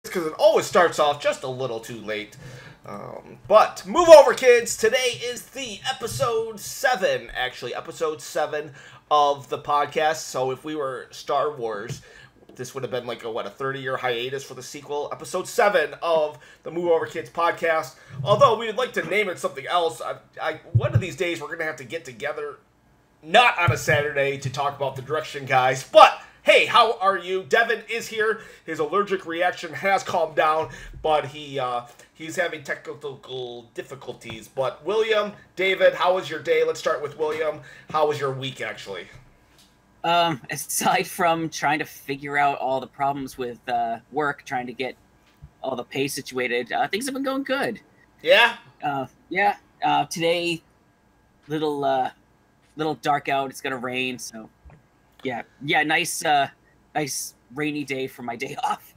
because it always starts off just a little too late. But move over, kids. Today is the episode 7 of the podcast. So if we were Star Wars, this would have been like a 30-year hiatus for the sequel. Episode 7 of the Move Over Kids podcast. Although we would like to name it something else. One of these days we're going to have to get together, not on a Saturday, to talk about the Direction Guys, but hey, how are you? Devin is here. His allergic reaction has calmed down, but he's having technical difficulties. But William, David, how was your day? Let's start with William. How was your week, actually? Aside from trying to figure out all the problems with work, trying to get all the pay situated, things have been going good. Yeah? Today, little dark out. It's gonna rain, so yeah. Nice rainy day for my day off.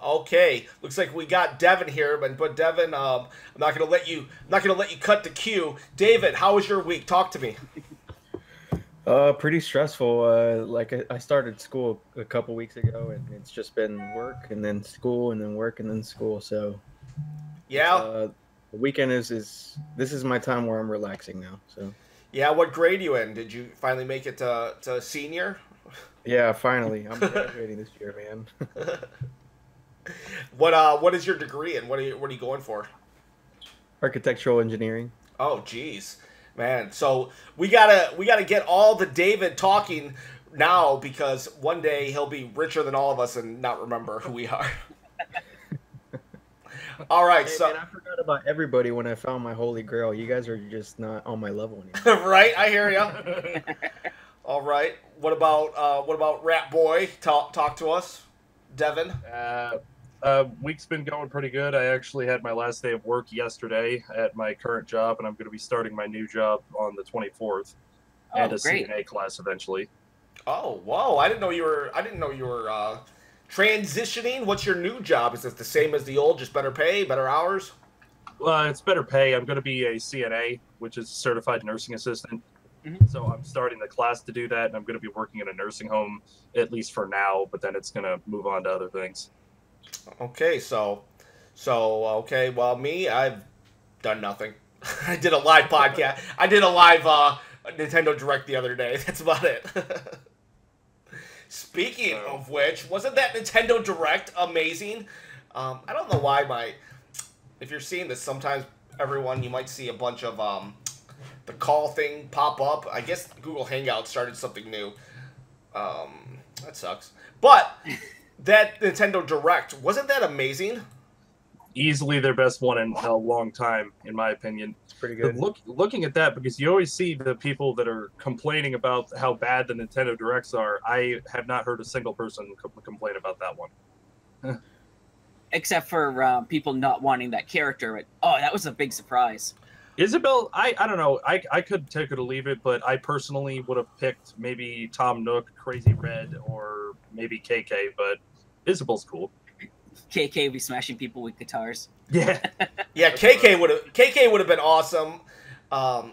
Okay, looks like we got Devin here, but Devin, I'm not gonna let you cut the queue. David, how was your week? Talk to me. Pretty stressful. I started school a couple weeks ago, and it's just been work and then school and then work and then school. So yeah, the weekend is my time where I'm relaxing now. So yeah, what grade are you in? Did you finally make it to senior? Yeah, finally. I'm graduating this year, man. What is your degree and what are you going for? Architectural engineering. Oh, geez. Man, so we gotta get all the David talking now, because one day he'll be richer than all of us and not remember who we are. All right, hey, so man, I forgot about everybody when I found my holy grail. You guys are just not on my level anymore. Right, I hear ya. All right, what about Rat Boy? Talk to us, Devin. Week's been going pretty good. I actually had my last day of work yesterday at my current job, and I'm going to be starting my new job on the 24th, and a great. CNA class eventually. Oh, whoa! I didn't know you were transitioning. What's your new job? Is it the same as the old, just better pay, better hours? It's better pay. I'm going to be a CNA, which is certified nursing assistant. Mm-hmm. So I'm starting the class to do that, and I'm going to be working in a nursing home, at least for now, but then it's going to move on to other things. Okay, okay. Well, me, I've done nothing. I did a live podcast. I did a live Nintendo Direct the other day. That's about it. Speaking of which, wasn't that Nintendo Direct amazing? I don't know why if you're seeing this, sometimes you might see a bunch of the call thing pop up. I guess Google Hangouts started something new. That sucks. But that Nintendo Direct, wasn't that amazing? Easily their best one in a long time, in my opinion. It's pretty good. Looking at that, because you always see the people that are complaining about how bad the Nintendo Directs are. I have not heard a single person complain about that one. Except for people not wanting that character. Oh, that was a big surprise. Isabelle, I don't know. I could take it or leave it, but I personally would have picked maybe Tom Nook, Crazy Red, or maybe KK, but Isabelle's cool. KK would be smashing people with guitars. Yeah. Yeah, KK would have been awesome. I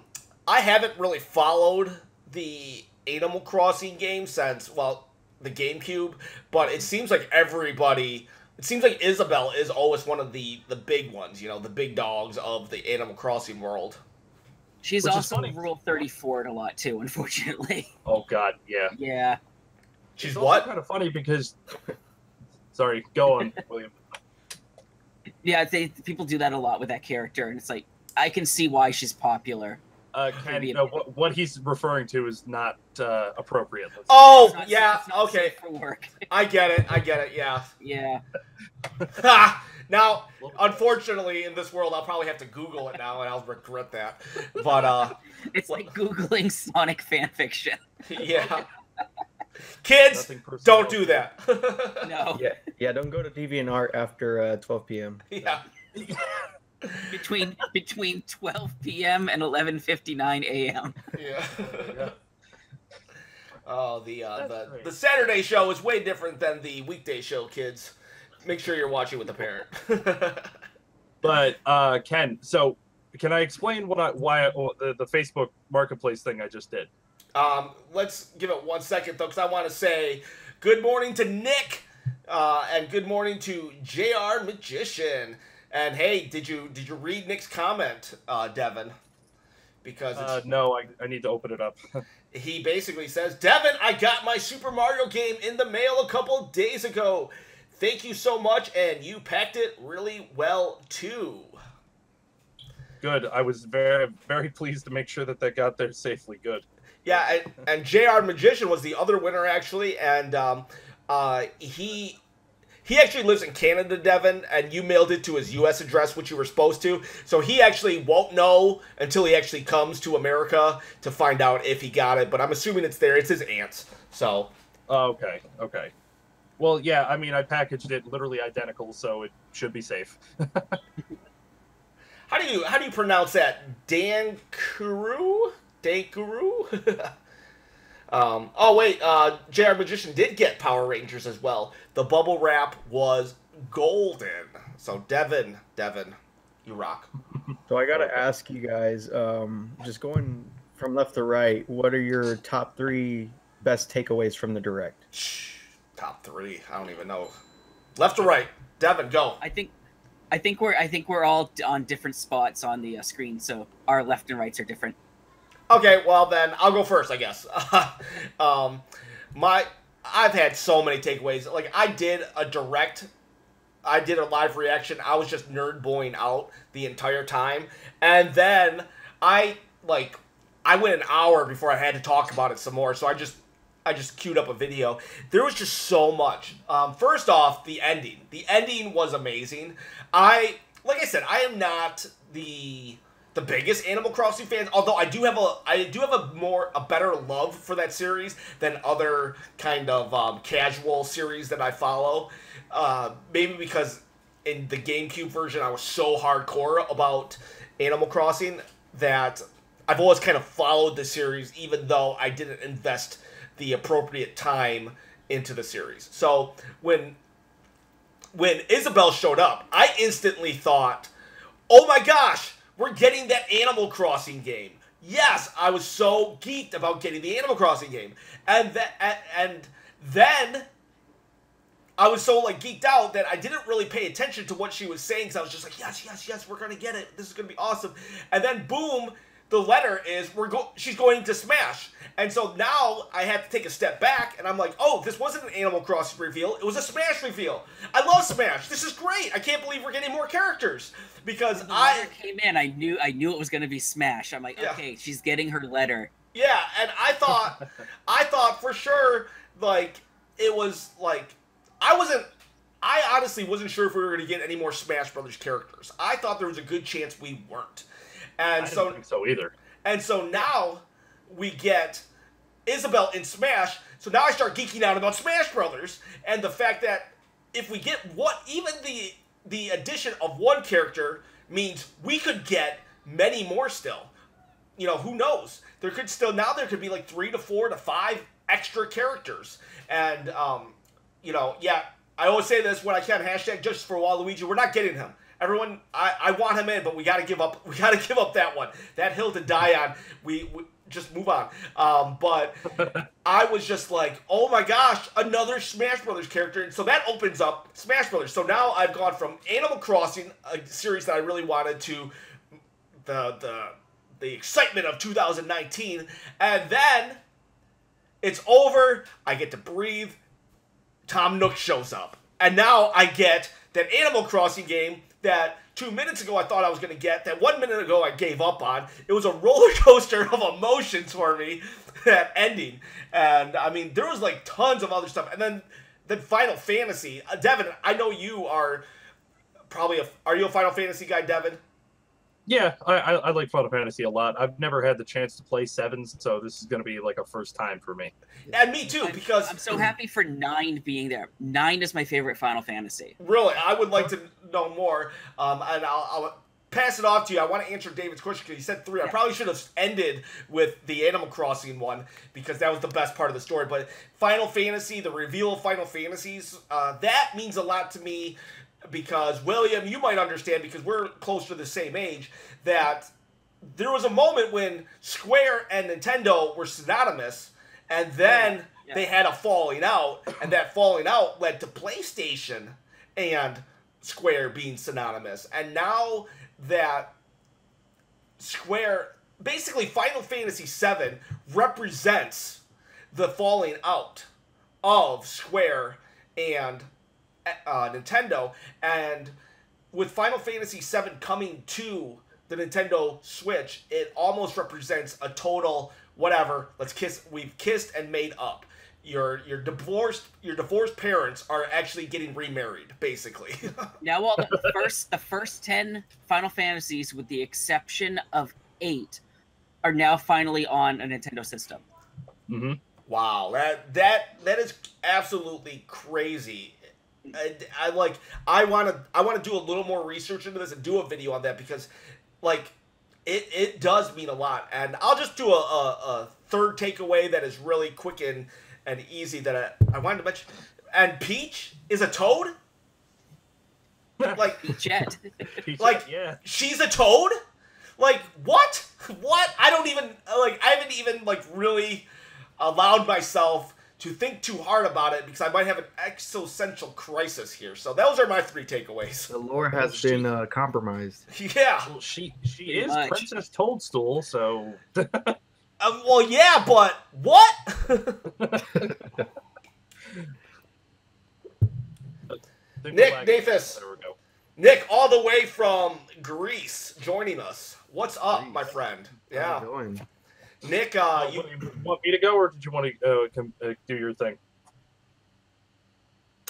haven't really followed the Animal Crossing game since, the GameCube, but it seems like Isabelle is always one of the big ones, the big dogs of the Animal Crossing world. She's Which is also funny. Rule 34 a lot too, unfortunately. Oh God, yeah. Yeah. She's It's what? also kind of funny because. Sorry, go on, William. Yeah, people do that a lot with that character, and it's like, I can see why she's popular. Ken, no, what he's referring to is not appropriate. Oh, It's not- yeah, it's not okay. safe for work. I get it, yeah. Yeah. Now, unfortunately, in this world, I'll probably have to Google it now, and I'll regret that. But, It's like Googling Sonic fanfiction. yeah. Kids, don't do that. No. Yeah. Don't go to DeviantArt after 12 p.m. Yeah. Between 12 p.m. and 11:59 a.m. Yeah. Yeah. Oh, That's great. the Saturday show is way different than the weekday show, kids. Make sure you're watching with a parent. But Ken, so can I explain why the Facebook Marketplace thing I just did? Let's give it 1 second, though, because I want to say good morning to Nick. And good morning to JR Magician. And hey, did you read Nick's comment, Devin? Because it's, no, I need to open it up. he basically says, Devin, I got my Super Mario game in the mail a couple days ago. Thank you so much, and you packed it really well too. Good. I was very, very pleased to make sure that got there safely. Good. Yeah, and JR Magician was the other winner actually, and he actually lives in Canada, Devin, and you mailed it to his U.S. address, which you were supposed to. So he actually won't know until he actually comes to America to find out if he got it. But I'm assuming it's there. It's his aunt's. So. Okay. Well, yeah. I mean, I packaged it literally identical, so it should be safe. How do you pronounce that? Dankuru? Dankuru? Oh wait, JR Magician did get Power Rangers as well. The bubble wrap was golden. So Devin, you rock. So I gotta ask you guys, just going from left to right, what are your top 3 best takeaways from the direct? Top 3? I don't even know. Left to right, Devin, go. I think we're all on different spots on the screen, so our left and rights are different. Okay, well then I'll go first, I guess. I've had so many takeaways. Like I did a live reaction. I was just nerd boying out the entire time, and then I went an hour before I had to talk about it some more. So I just queued up a video. There was just so much. First off, the ending. The ending was amazing. Like I said, I am not the biggest Animal Crossing fan, although I do have a better love for that series than other kind of casual series that I follow. Maybe because in the GameCube version I was so hardcore about Animal Crossing that I've always kind of followed the series even though I didn't invest the appropriate time into the series. So when Isabelle showed up, I instantly thought, oh my gosh, we're getting that Animal Crossing game. Yes, I was so geeked about getting the Animal Crossing game. And then I was so geeked out that I didn't really pay attention to what she was saying because I was just like, yes, we're going to get it. This is going to be awesome. And then boom, the letter is she's going to Smash. And so now I have to take a step back, and I'm like, oh, this wasn't an Animal Crossing reveal. It was a Smash reveal. I love Smash. This is great. I can't believe we're getting more characters. Because when the letter came in, I knew it was going to be Smash. I'm like, yeah. Okay, she's getting her letter. Yeah, and I thought for sure, it was, I honestly wasn't sure if we were going to get any more Smash Brothers characters. I thought there was a good chance we weren't. And I didn't think so either. And so now we get Isabelle in Smash, so now I start geeking out about Smash Brothers, and the fact that if we get even the addition of one character means we could get many more still. You know, who knows? There could be 3 to 4 to 5 extra characters. And, yeah, I always say this when I can, hashtag Justice for Waluigi, we're not getting him. Everyone, I want him in, but we gotta give up that one. That hill to die on. We just move on. But I was just like, oh my gosh, another Smash Brothers character. And so that opens up Smash Brothers. So now I've gone from Animal Crossing, a series that I really wanted, to the excitement of 2019. And then it's over. I get to breathe. Tom Nook shows up. And now I get that Animal Crossing game that 2 minutes ago I thought I was going to get, that 1 minute ago I gave up on. It was a roller coaster of emotions for me, that ending. And, I mean, there was, tons of other stuff. And then Final Fantasy. Devin, I know you are probably are you a Final Fantasy guy, Devin? Yeah, I like Final Fantasy a lot. I've never had the chance to play 7s, so this is going to be a first time for me. And me too, because I'm so happy for 9 being there. 9 is my favorite Final Fantasy. Really, I would like to know more, and I'll pass it off to you. I want to answer David's question because he said 3. I probably should have ended with the Animal Crossing one because that was the best part of the story. But Final Fantasy, the reveal of Final Fantasies, that means a lot to me. Because, William, you might understand, because we're close to the same age, that there was a moment when Square and Nintendo were synonymous, and then they had a falling out, and that falling out led to PlayStation and Square being synonymous. And now that Square, basically Final Fantasy VII represents the falling out of Square and Nintendo, and with Final Fantasy VII coming to the Nintendo Switch, it almost represents a total whatever. We've kissed and made up. Your divorced parents are actually getting remarried, basically. Yeah, well, the first 10 Final Fantasies, with the exception of 8, are now finally on a Nintendo system. Mm-hmm. Wow, that is absolutely crazy. I want to do a little more research into this and do a video on that, because like it does mean a lot. And I'll just do a third takeaway that is really quick and easy that I wanted to mention. And Peach is a toad? Like Peachette. like yeah. She's a toad? Like what? What? I haven't even like really allowed myself to think too hard about it, because I might have an existential crisis here. So those are my 3 takeaways. The lore has been compromised. Yeah. Well, she is much. Princess Toadstool, so. Well, yeah, but what? Nick Nafis. There we go. Nick, all the way from Greece, joining us. What's up, Greece. my friend? How's Yeah. it going? Nick, You want me to go, or did you want to do your thing?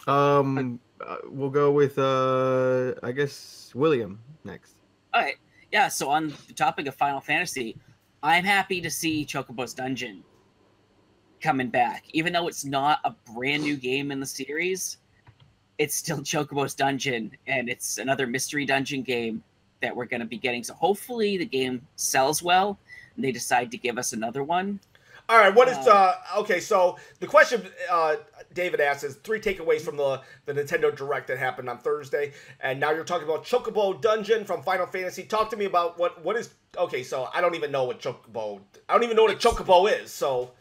We'll go with I guess William next. All right. Yeah, so on the topic of Final Fantasy, I'm happy to see Chocobo's Dungeon coming back. Even though it's not a brand new game in the series, it's still Chocobo's Dungeon, and it's another mystery dungeon game that we're going to be getting. So hopefully the game sells well, and they decide to give us another one. all right, what is okay, so the question David asked is 3 takeaways from the Nintendo Direct that happened on Thursday, and now you're talking about Chocobo Dungeon from Final Fantasy. Talk to me about what is, okay, so I don't even know what a Chocobo is, so.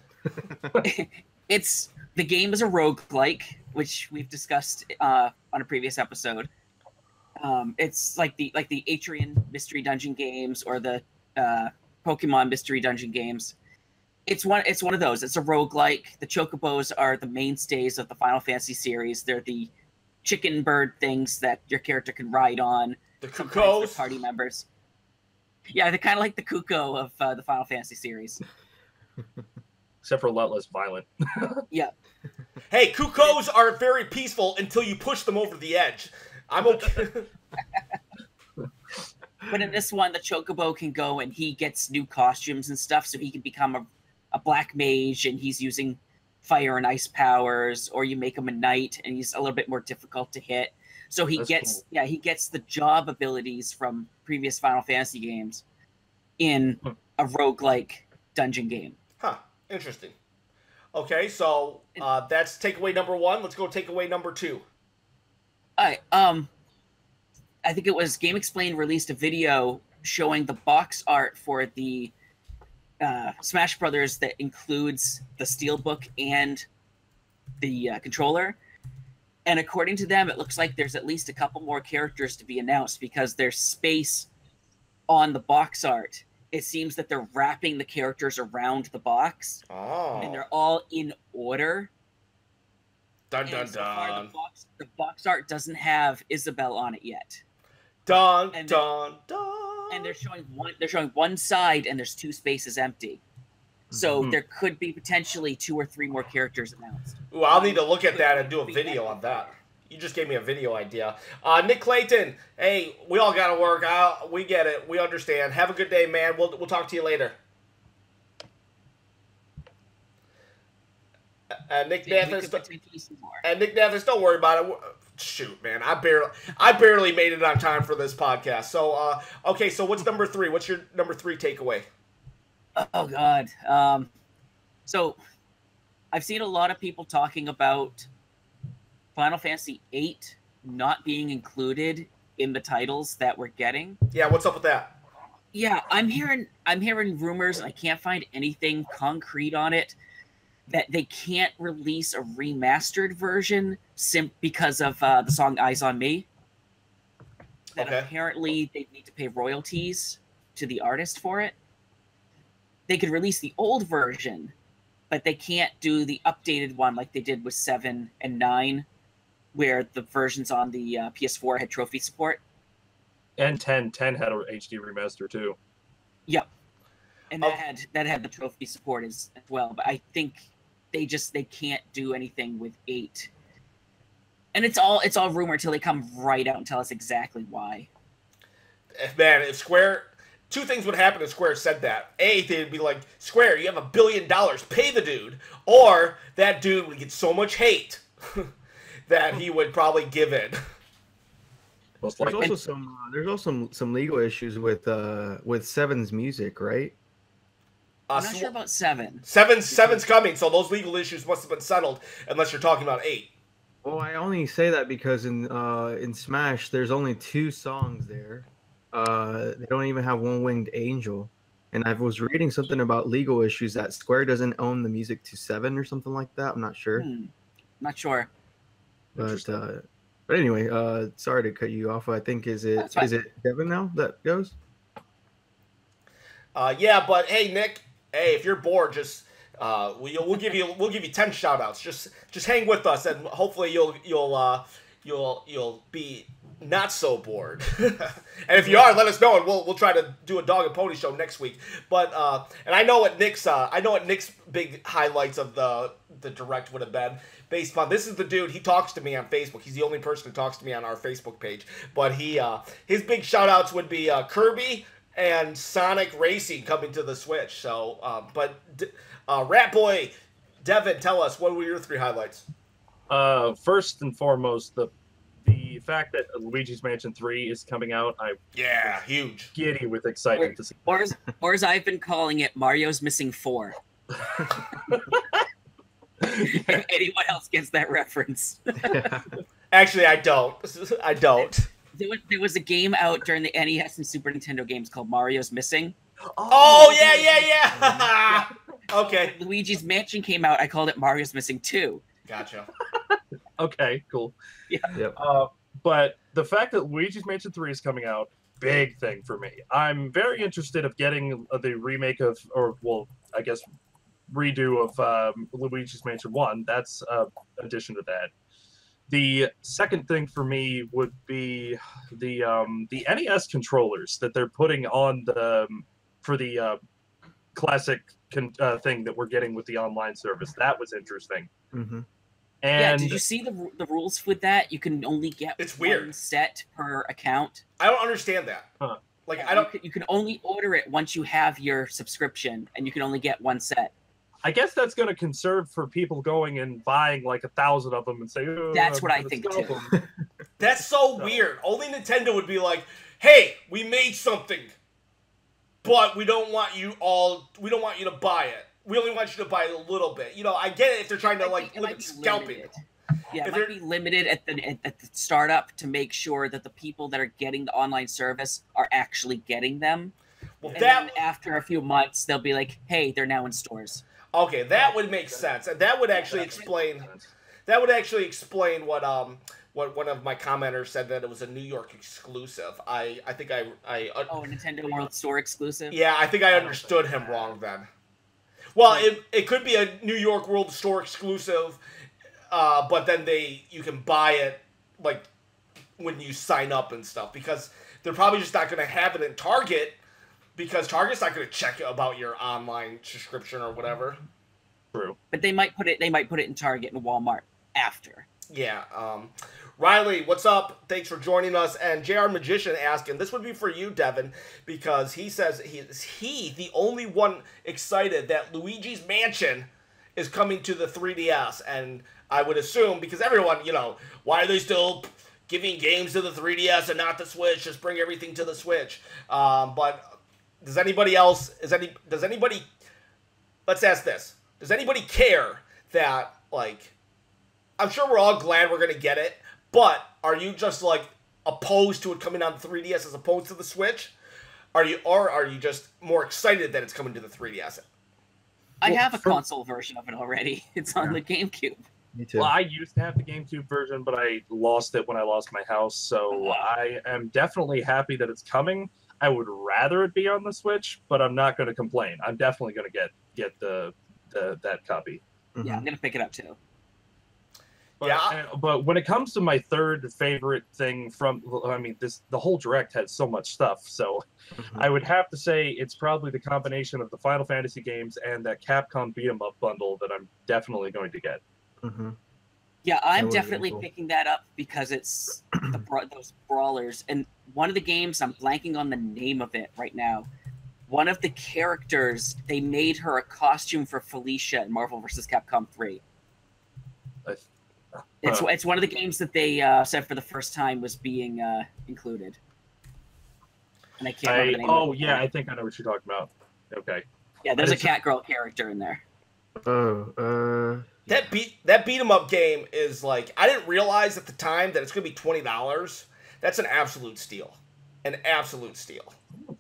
The game is a roguelike, which we've discussed on a previous episode. It's like the Atrian Mystery Dungeon games, or the Pokemon Mystery Dungeon games. It's one of those. It's a roguelike. The Chocobos are the mainstays of the Final Fantasy series. They're the chicken bird things that your character can ride on. The Sometimes Cuckoos? they're party members. Yeah, they're kind of like the Cuckoo of the Final Fantasy series. Except for a lot less violent. Yeah. Hey, Cuckoos are very peaceful until you push them over the edge. I'm okay. But in this one, the Chocobo can go and he gets new costumes and stuff, so he can become a black mage, and he's using fire and ice powers, or you make him a knight and he's a little bit more difficult to hit. So he gets the job abilities from previous Final Fantasy games in a roguelike dungeon game. Huh. Interesting. Okay, so that's takeaway number 1. Let's go takeaway number 2. All right. I think it was Game Explain released a video showing the box art for the Smash Brothers that includes the Steelbook and the controller. And according to them, it looks like there's at least a couple more characters to be announced, because there's space on the box art. It seems that they're wrapping the characters around the box, Oh. and they're all in order. Dun, And dun, so far, dun. the box art doesn't have Isabelle on it yet. Dun, And dun, dun. And they're showing one side, and there's 2 spaces empty. So there could be potentially 2 or 3 more characters announced. Ooh, I'll need to look at that and do a video on that. You just gave me a video idea. Nick Clayton, hey, we all got to work. We get it. We understand. Have a good day, man. We'll talk to you later. Nick Davis, don't worry about it. Shoot, man, I barely made it on time for this podcast. So, okay, so what's number 3? What's your number 3 takeaway? Oh God. So I've seen a lot of people talking about Final Fantasy VIII not being included in the titles that we're getting. Yeah, what's up with that? Yeah, I'm hearing rumors, and I can't find anything concrete on it, that they can't release a remastered version because of the song Eyes on Me. That apparently they need to pay royalties to the artist for it. They could release the old version, but they can't do the updated one like they did with 7 and 9, where the versions on the PS4 had trophy support. And 10 had a HD remaster too. Yep. And that had the trophy support as well. But I think they can't do anything with 8. And it's all rumor until they come right out and tell us exactly why. Man, if Square, 2 things would happen if Square said that. A, they'd be like, Square, you have $1 billion, pay the dude. Or that dude would get so much hate that he would probably give in. There's also some legal issues with 7's music, right? I'm not sure about 7. 7's coming, so those legal issues must have been settled, unless you're talking about 8. Well, I only say that because in Smash, there's only 2 songs there. They don't even have One Winged Angel. And I was reading something about legal issues that Square doesn't own the music to 7 or something like that. I'm not sure. Not sure. But anyway, sorry to cut you off. I think is it Devin now that goes? Yeah, but hey, Nick. Hey, if you're bored, just we'll give you 10 shout outs. Just hang with us, and hopefully you'll be not so bored. And if you are, let us know, and we'll try to do a dog and pony show next week. But and I know what Nick's big highlights of the direct would have been based upon. This is the dude. He talks to me on Facebook. He's the only person who talks to me on our Facebook page. But his big shout outs would be Kirby and Sonic Racing coming to the Switch. So, Rat Boy, Devin, tell us, what were your 3 highlights? First and foremost, the fact that Luigi's Mansion 3 is coming out, huge, giddy with excitement to see. Or as I've been calling it, Mario's Missing 4. If anyone else gets that reference. Actually, I don't. There was a game out during the NES and Super Nintendo games called Mario's Missing. Oh, yeah. Okay. Luigi's Mansion came out. I called it Mario's Missing 2. Gotcha. Okay, cool. Yeah. Yep. But the fact that Luigi's Mansion 3 is coming out, big thing for me. I'm very interested of getting the remake of, I guess, redo of Luigi's Mansion 1. That's addition to that. The second thing for me would be the NES controllers that they're putting on for the classic thing that we're getting with the online service. That was interesting. Mm-hmm. And did you see the rules with that? You can only get one set per account. I don't understand that. Huh. You can only order it once you have your subscription, and you can only get one set. I guess that's going to conserve for people going and buying like 1,000 of them and say, that's what I think too. That's so weird. Only Nintendo would be like, hey, we made something, but we don't want you to buy it. We only want you to buy a little bit. I get it if they're trying to limit scalping. Yeah, it might be limited at the startup to make sure that the people that are getting the online service are actually getting them. Well, then after a few months, they'll be like, hey, they're now in stores. Okay, that would make sense, and that would actually explain. That would actually explain what one of my commenters said, that it was a New York exclusive. I think I Nintendo World Store exclusive. Yeah, I think I understood him wrong then. Well, it could be a New York World Store exclusive, but then you can buy it like when you sign up and stuff, because they're probably just not going to have it in Target. Because Target's not going to check about your online subscription or whatever. True. But they might put it in Target and Walmart after. Yeah. Riley, what's up? Thanks for joining us. And JR Magician asking, this would be for you, Devin, because he says he the only one excited that Luigi's Mansion is coming to the 3DS. And I would assume, because everyone, why are they still giving games to the 3DS and not the Switch? Just bring everything to the Switch. But does anybody, let's ask this. Does anybody care that, I'm sure we're all glad we're going to get it, but are you just, opposed to it coming on the 3DS as opposed to the Switch? Or are you just more excited that it's coming to the 3DS? I Well, have a from- console version of it already. It's on the GameCube. Me too. Well, I used to have the GameCube version, but I lost it when I lost my house. So I am definitely happy that it's coming. I would rather it be on the Switch, but I'm not going to complain. I'm definitely going to get that copy. Yeah, I'm gonna pick it up too. But, but when it comes to my third favorite thing from, I mean, the whole Direct had so much stuff. So I would have to say it's probably the combination of the Final Fantasy games and that Capcom beat 'em up bundle that I'm definitely going to get. Yeah, That I'm was really definitely cool. picking that up because it's those brawlers. And one of the games, I'm blanking on the name of it right now. One of the characters, they made her a costume for Felicia in Marvel vs. Capcom 3. It's one of the games that they said for the first time was being included. And I can't remember the name of it. I think I know what you're talking about. Okay. Yeah, there's a Catgirl character in there. That beat 'em up game is like, I didn't realize at the time that it's gonna be $20. That's an absolute steal. An absolute steal.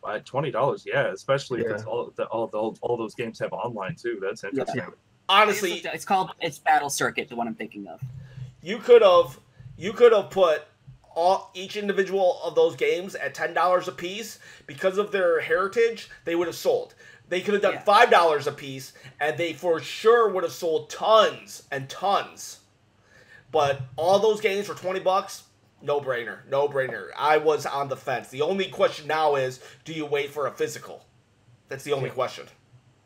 $20, yeah, especially if it's all those games have online too. That's interesting. Yeah. Honestly, It's Battle Circuit, the one I'm thinking of. you could have put each individual of those games at $10 a piece. Because of their heritage, they would have sold. They could have done $5 a piece, and they for sure would have sold tons and tons. But all those games for $20, no brainer. I was on the fence. The only question now is, do you wait for a physical? That's the only question.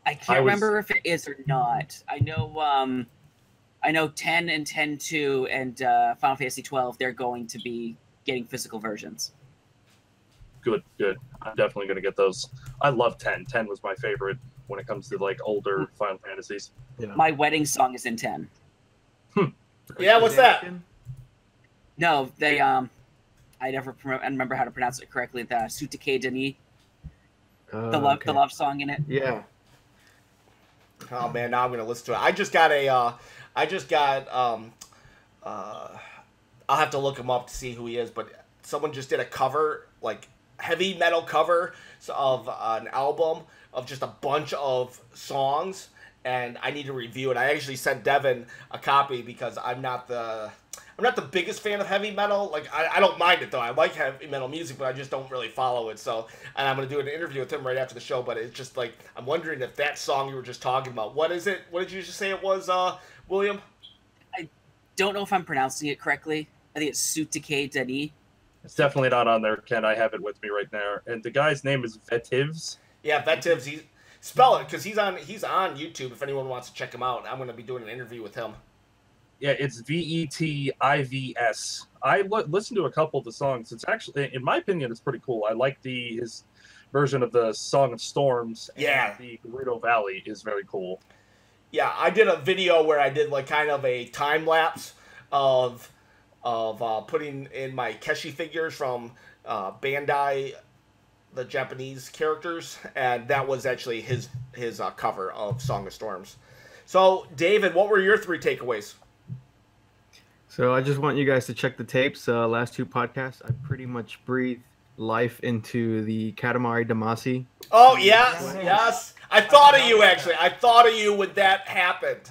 I can't remember if it is or not. I know 10 and 10-2 and Final Fantasy 12, they're going to be getting physical versions. Good. I'm definitely going to get those. I love 10. 10 was my favorite when it comes to like older Final Fantasies. Yeah. My wedding song is in 10. Yeah, what's that? No, they I never remember how to pronounce it correctly. The Sutake Denis, the love song in it. Yeah. Oh man, now I'm gonna listen to it. I'll have to look him up to see who he is, but someone just did a cover, like heavy metal cover of an album of just a bunch of songs, and I need to review it. I actually sent Devin a copy because I'm not the biggest fan of heavy metal. Like, I don't mind it, though. I like heavy metal music, but I just don't really follow it. So, and I'm going to do an interview with him right after the show, but it's just like, I'm wondering if that song you were just talking about, what is it? What did you just say it was, William? I don't know if I'm pronouncing it correctly. I think it's Sutake Denis. It's definitely not on there, Ken. I have it with me right there. And the guy's name is Vetivs. Yeah, Vetivs. Spell it, because he's on YouTube if anyone wants to check him out. I'm going to be doing an interview with him. Yeah, it's Vetivs. I listened to a couple of the songs. It's actually, in my opinion, it's pretty cool. I like his version of the Song of Storms. Yeah. And the Gerudo Valley is very cool. Yeah, I did a video where I did like kind of a time lapse of putting in my Keshi figures from Bandai, the Japanese characters, and that was actually his cover of Song of Storms. So, David, what were your 3 takeaways? So I just want you guys to check the tapes. Last 2 podcasts, I pretty much breathed life into the Katamari Damacy. Oh, yes. I thought of you, actually. I thought of you when that happened.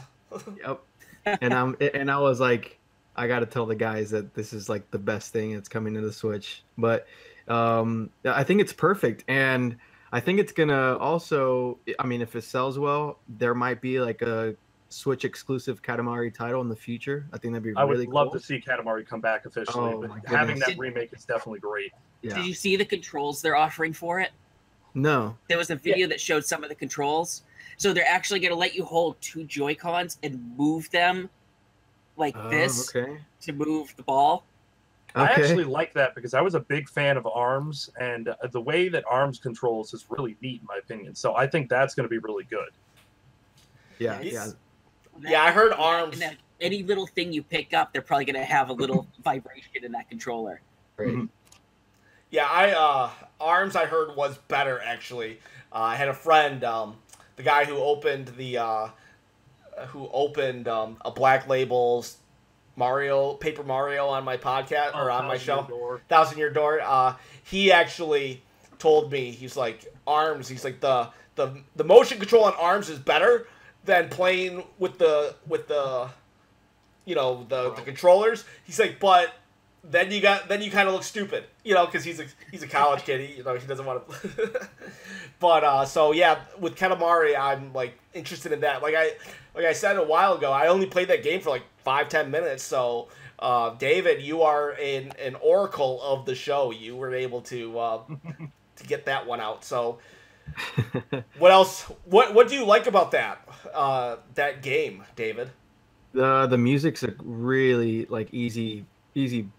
Yep. And I was like, I got to tell the guys that this is like the best thing that's coming to the Switch. But I think it's perfect. And I think it's going to also, I mean, if it sells well, there might be like a Switch exclusive Katamari title in the future. I think that'd be really cool. I would love to see Katamari come back officially. Oh, but my having goodness. that remake is definitely great. Yeah. Did you see the controls they're offering for it? No. There was a video that showed some of the controls. So they're actually going to let you hold 2 Joy-Cons and move them like this Okay. to move the ball. I Okay. actually like that because I was a big fan of ARMS, and the way that ARMS controls is really neat in my opinion. So I think that's going to be really good. Yeah. He's- Yeah. Yeah, I heard ARMS. And any little thing you pick up, they're probably going to have a little vibration in that controller. Great. Mhm. Yeah, ARMS I heard was better actually. I had a friend, the guy who opened a Black Label's Paper Mario on my podcast or on my show, Thousand Year Door. He actually told me, he's like, ARMS. He's like the motion control on ARMS is better, than playing with the the controllers. He's like, but then you kind of look stupid, because he's a college kid. He doesn't want to. But so yeah, with Katamari, I'm like interested in that. Like I said a while ago, I only played that game for like 5-10 minutes. So David, you are an oracle of the show. You were able to get that one out. So what else? What do you like about that game, David? The music's a really like easy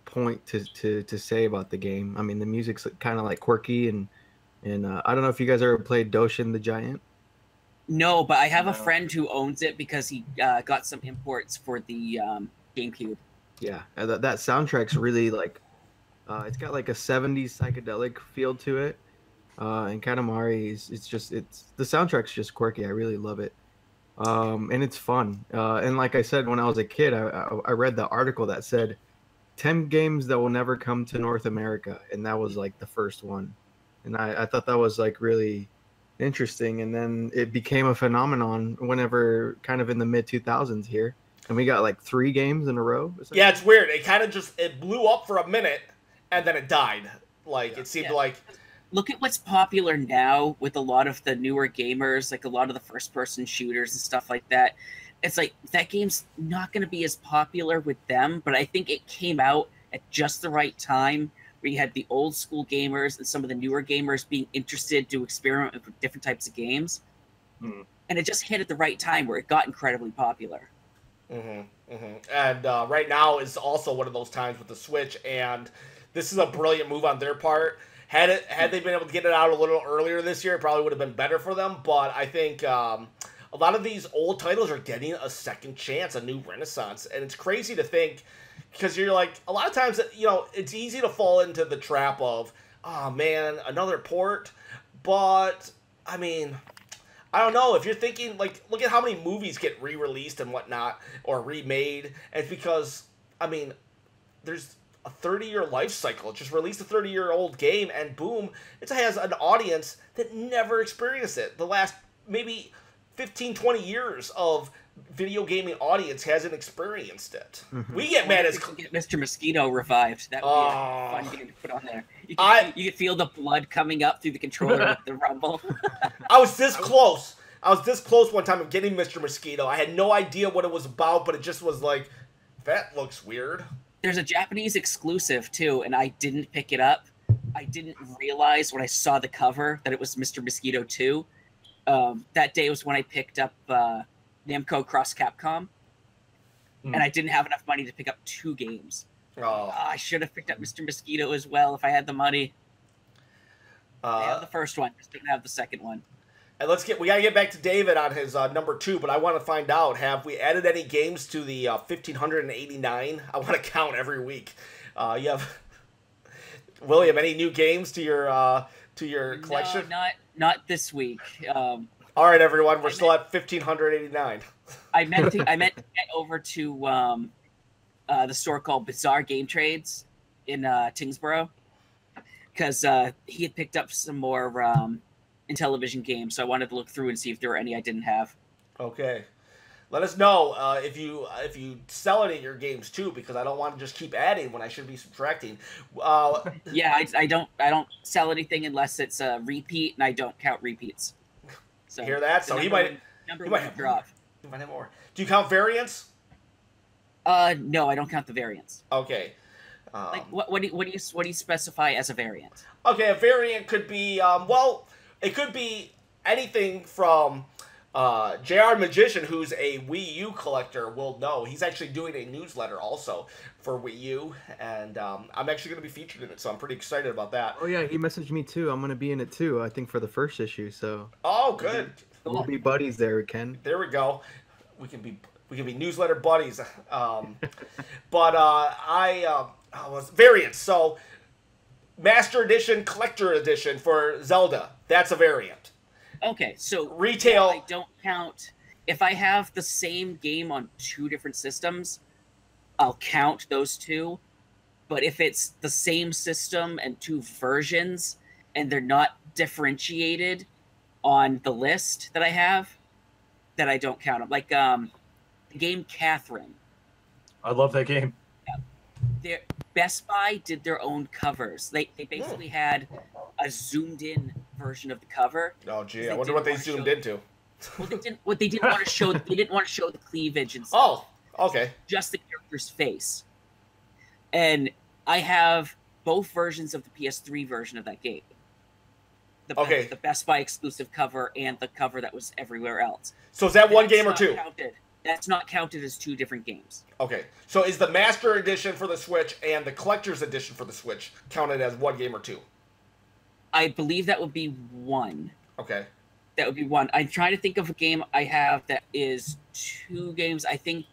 point to say about the game. I mean, the music's kind of like quirky and I don't know if you guys ever played Doshin the Giant. No, but I have a friend who owns it because he got some imports for the GameCube. Yeah, that soundtrack's really like it's got like a 70s psychedelic feel to it. And Katamari it's the soundtrack's just quirky. I really love it. And it's fun. And like I said, when I was a kid, I read the article that said 10 games that will never come to North America, and that was like the first one. And I thought that was like really interesting. And then it became a phenomenon whenever kind of in the mid 2000s here. And we got like 3 games in a row. Yeah, it's weird. It kind of it blew up for a minute and then it died. Like it seemed like. Look at what's popular now with a lot of the newer gamers, like a lot of the first-person shooters and stuff like that. It's like that game's not going to be as popular with them, but I think it came out at just the right time where you had the old school gamers and some of the newer gamers being interested to experiment with different types of games. And it just hit at the right time where it got incredibly popular. And right now is also one of those times with the Switch, and this is a brilliant move on their part. Had they been able to get it out a little earlier this year, it probably would have been better for them. But I think a lot of these old titles are getting a second chance, a new renaissance. And it's crazy to think, because you're like, a lot of times, it's easy to fall into the trap of, oh man, another port. But, I mean, I don't know. If you're thinking, like, look at how many movies get re-released and whatnot, or remade. And it's because, I mean, there's a 30-year life cycle. Just released a 30-year-old game, and boom, it has an audience that never experienced it. The last maybe 15, 20 years of video gaming audience hasn't experienced it. We get mad as get Mr. Mosquito revived. That would be a fun game to put on there. You could feel the blood coming up through the controller with the rumble. I was this close. One time of getting Mr. Mosquito. I had no idea what it was about, but it just was like, that looks weird. There's a Japanese exclusive, too, and I didn't pick it up. I didn't realize when I saw the cover that it was Mr. Mosquito 2. That day was when I picked up Namco Cross Capcom, and I didn't have enough money to pick up 2 games. I should have picked up Mr. Mosquito as well if I had the money. I have the first one, just don't have the second one. And we gotta get back to David on his number 2, but I want to find out, have we added any games to the 1589? I want to count every week. You have William, any new games to your collection? No, not this week. All right, everyone, we're still at 1589. I meant to get over to the store called Bizarre Game Trades in Tingsboro, because he had picked up some more Intellivision games, so I wanted to look through and see if there were any I didn't have. Okay, let us know if you sell any of your games too, because I don't want to just keep adding when I should be subtracting. Yeah, I don't sell anything unless it's a repeat, and I don't count repeats. So hear that? So he might drop. He might have more. Do you count variants? No, I don't count the variants. Okay. Like what do you specify as a variant? Okay, a variant could be it could be anything from JR Magician, who's a Wii U collector, will know. He's actually doing a newsletter also for Wii U, and I'm actually going to be featured in it, so I'm pretty excited about that. Oh yeah, he messaged me too. I'm going to be in it too, I think for the first issue, so. Oh, good. We'll be buddies there, Ken. There we go. We can be newsletter buddies. But variants. So Master Edition, Collector Edition for Zelda. That's a variant. Okay, so retail. I don't count. If I have the same game on 2 different systems, I'll count those 2. But if it's the same system and 2 versions, and they're not differentiated on the list that I have, that I don't count them. Like the game Catherine. I love that game. Best Buy did their own covers. They basically had a zoomed in version of the cover. Oh, gee, I They wonder didn't what they wanna zoomed show- into. Well, they didn't want to show. They didn't want to show the cleavage and stuff. Oh, okay. Just the character's face. And I have both versions of the PS3 version of that game. Okay. The Best Buy exclusive cover and the cover that was everywhere else. So is that one That's game or not two? That's not counted as two different games. Okay. So is the Master Edition for the Switch and the Collector's Edition for the Switch counted as one game or two? I believe that would be one. Okay. That would be one. I'm trying to think of a game I have that is two games. I think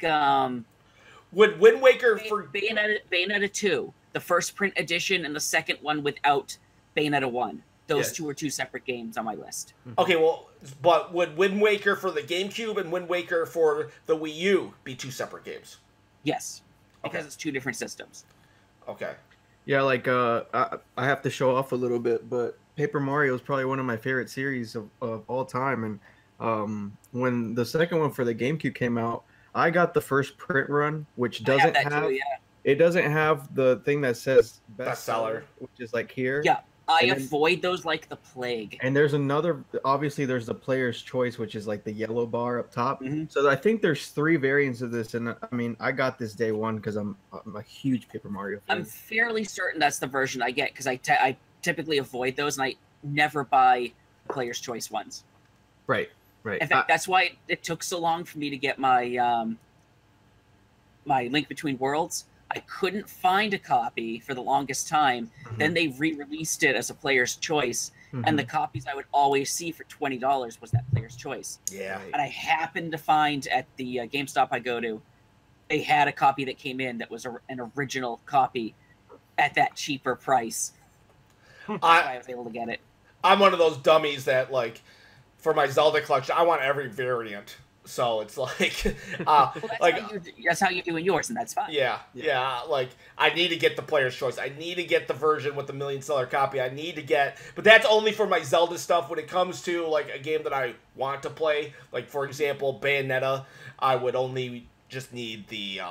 Would Wind Waker for Bayonetta 2, the first print edition, and the second one without Bayonetta 1. Those Yes. two are two separate games on my list. Okay, well, but would Wind Waker for the GameCube and Wind Waker for the Wii U be two separate games? Yes, because Okay. it's two different systems. Okay. Yeah, like I have to show off a little bit, but Paper Mario is probably one of my favorite series of all time. And when the second one for the GameCube came out, I got the first print run, which doesn't I have that have too, yeah. it doesn't have the thing that says Bestseller. which is like here. Yeah. I And then- avoid those like the plague. And there's another, obviously, there's the player's choice, which is like the yellow bar up top. Mhm. So I think there's 3 variants of this. And I mean, I got this day one because I'm a huge Paper Mario fan. I'm fairly certain that's the version I get because I typically avoid those and I never buy player's choice ones. Right. In fact, that's why it took so long for me to get my my Link Between Worlds. I couldn't find a copy for the longest time. Then they re-released it as a player's choice, and the copies I would always see for $20 was that player's choice. Yeah. Right. And I happened to find at the GameStop I go to, they had a copy that came in that was an original copy at that cheaper price. That's why I was able to get it. I'm one of those dummies that, like, for my Zelda collection, I want every variant. So it's like, Well, like, that's how you're doing yours, and that's fine. yeah, like, I need to get the player's choice. I need to get the version with the million-seller copy. I need to get, but that's only for my Zelda stuff. When it comes to, like, a game that I want to play, like, for example, Bayonetta, I would only just need the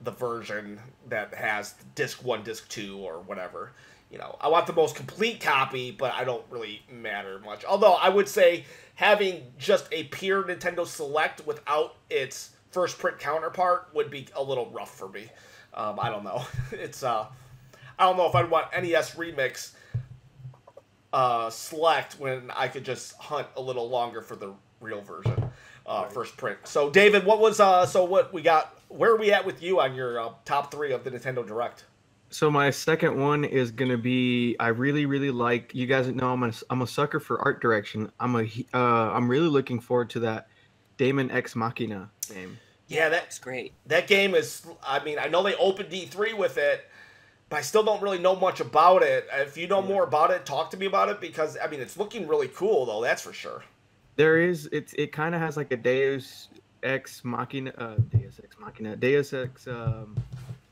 version that has disc 1, disc 2, or whatever. You know, I want the most complete copy, but I don't really matter much. Although I would say having just a pure Nintendo Select without its first print counterpart would be a little rough for me. I don't know. It's I don't know if I'd want NES Remix Select when I could just hunt a little longer for the real version, first print. So David, what was what we got? Where are we at with you on your top 3 of the Nintendo Direct? So my second one is gonna be, I really like, you guys know I'm a sucker for art direction. I'm really looking forward to that Daemon X Machina game. Yeah, That's great. that game is. I mean, I know they opened D3 with it, but I still don't really know much about it. If you know more about it, talk to me about it, because I mean, it's looking really cool though. That's for sure. It kind of has like a Deus Ex Machina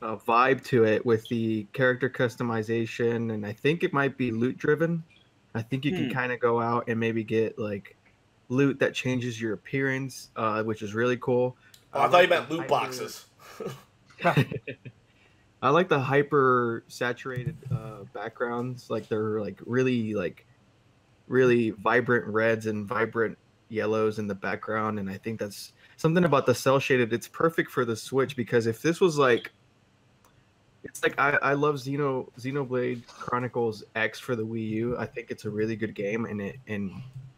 vibe to it with the character customization, and I think it might be loot driven. I think you can kind of go out and maybe get like loot that changes your appearance, which is really cool. Oh, I thought you meant loot boxes. I like the hyper saturated backgrounds, like they're really vibrant reds and vibrant yellows in the background, and I think that's something about the cell shaded. It's perfect for the Switch, because if this was like, it's like I love Xenoblade Chronicles X for the Wii U. I think it's a really good game, and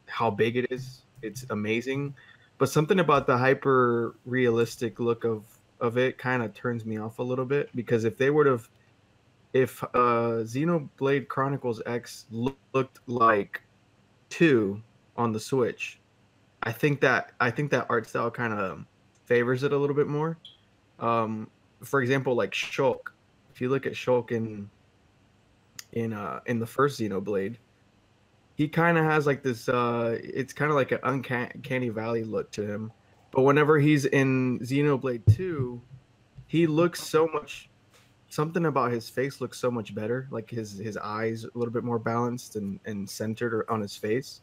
how big it is, it's amazing. But something about the hyper realistic look of it kind of turns me off a little bit, because if Xenoblade Chronicles X looked like 2 on the Switch, I think that art style kind of favors it a little bit more. For example, like Shulk. If you look at Shulk in the first Xenoblade, he kind of has like this. It's kind of like an uncanny valley look to him. But whenever he's in Xenoblade 2, he looks so much. Something about his face looks so much better. Like his eyes a little bit more balanced and centered on his face.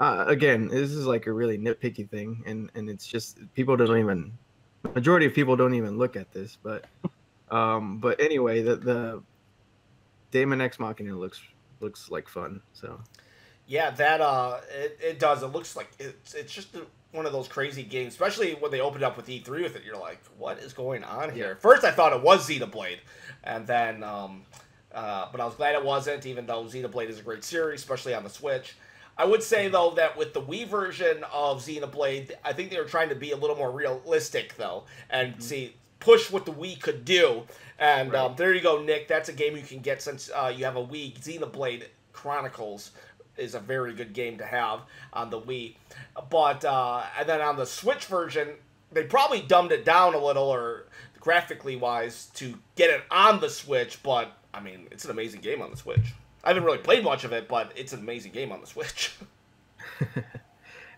Again, this is like a really nitpicky thing, and it's just people don't even majority of people don't even look at this, but anyway, the Daemon X Machina looks like fun. So Yeah, that it does. It looks like it's just one of those crazy games, especially when they opened up with E3 with it. You're like, what is going on here? First, I thought it was Xenoblade, and then but I was glad it wasn't, even though Xenoblade is a great series, especially on the Switch. I would say though that with the Wii version of Xenoblade, I think they were trying to be a little more realistic though, and see push what the Wii could do. And there you go, Nick. That's a game you can get since you have a Wii. Xenoblade Chronicles is a very good game to have on the Wii. But and then on the Switch version, they probably dumbed it down a little, or graphically wise, to get it on the Switch. But I mean, it's an amazing game on the Switch. I haven't really played much of it, but it's an amazing game on the Switch.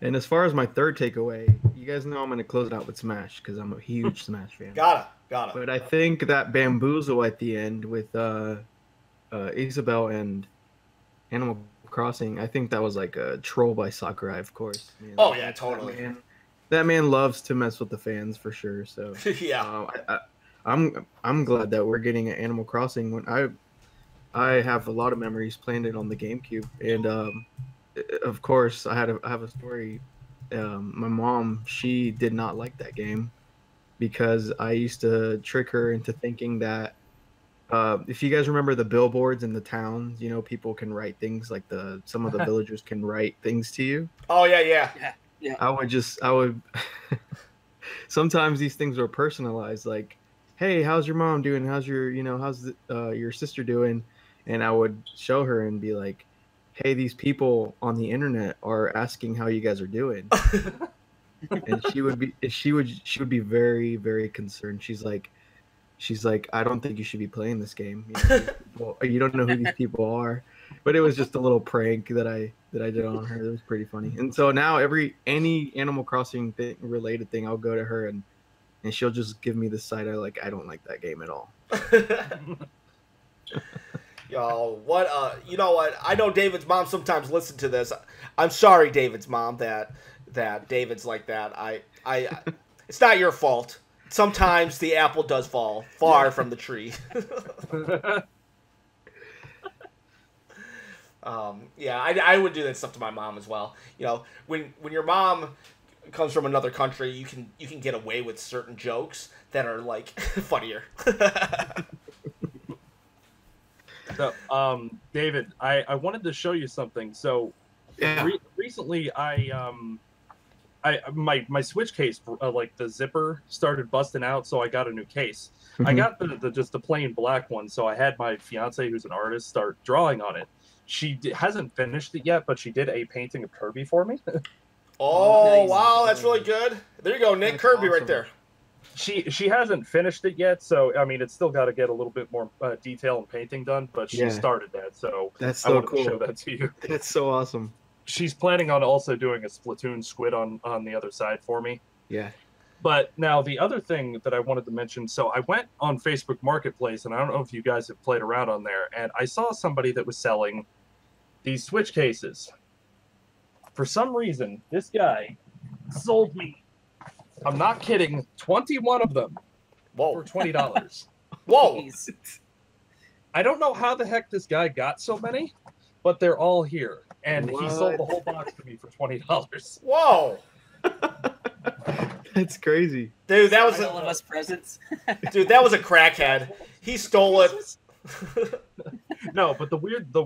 And as far as my third takeaway, you guys know I'm going to close it out with Smash because I'm a huge Smash fan. Got it. But I think that Bamboozle at the end with Isabelle and Animal Crossing, I think that was like a troll by Sakurai, of course. You know, Yeah, totally. That man loves to mess with the fans for sure. So yeah, I'm glad that we're getting an Animal Crossing. When I have a lot of memories playing it on the GameCube, and of course I have a story. My mom, she did not like that game because I used to trick her into thinking that if you guys remember the billboards in the towns, you know, people can write things like some of the villagers can write things to you. Oh yeah. I would sometimes these things were personalized, like, hey, how's your mom doing? How's your sister doing? And I would show her and be like, hey, these people on the internet are asking how you guys are doing. And she would be very, very concerned. She's like, I don't think you should be playing this game. You don't know who these people are. But it was just a little prank that I did on her. It was pretty funny. And so now any Animal Crossing related thing, I'll go to her and she'll just give me the side eye like, I don't like that game at all. Yo, what? You know what? I know David's mom sometimes listen to this. I'm sorry, David's mom, that David's like that. It's not your fault. Sometimes the apple does fall far from the tree. I would do that stuff to my mom as well. You know, when your mom comes from another country, you can get away with certain jokes that are like funnier. So, David, I wanted to show you something. So, recently, my Switch case, like the zipper started busting out, so I got a new case. Mm-hmm. I got just the plain black one, so I had my fiance, who's an artist, start drawing on it. She hasn't finished it yet, but she did a painting of Kirby for me. Oh, nice. Wow, that's really good. There you go, Nick. That's Kirby awesome. Right there. She hasn't finished it yet, so I mean, it's still got to get a little bit more detail and painting done. But she started that, so that's so cool. To show that to you. That's so awesome. She's planning on also doing a Splatoon squid on the other side for me. Yeah. But now the other thing that I wanted to mention, so I went on Facebook Marketplace, and I don't know if you guys have played around on there, and I saw somebody that was selling these Switch cases. For some reason, this guy sold me, I'm not kidding, 21 of them for $20. Whoa! I don't know how the heck this guy got so many, but they're all here. And he sold the whole box to me for $20. Whoa! That's crazy. Dude, that was all of us presents. Dude, that was a crackhead. He stole it. No, but the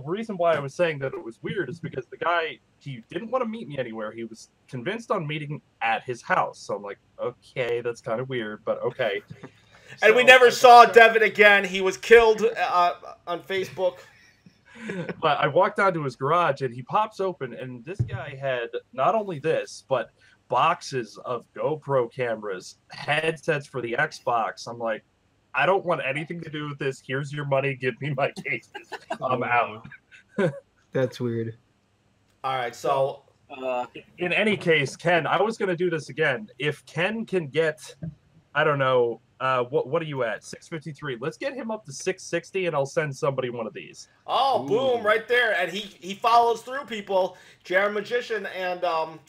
reason why I was saying that it was weird is because the guy, he didn't want to meet me anywhere. He was convinced on meeting at his house. So I'm like, okay, that's kind of weird, but okay. And we never saw Devin again. He was killed on Facebook. But I walked down to his garage and he pops open, and this guy had not only this, but boxes of GoPro cameras, headsets for the Xbox. I'm like, I don't want anything to do with this. Here's your money. Give me my cases. I'm out. That's weird. All right, so in any case, Ken, I was going to do this again. If Ken can get, I don't know, What are you at? 653. Let's get him up to 660, and I'll send somebody one of these. Oh, boom, Ooh. right there. And he follows through, people. Jared Magician and I'm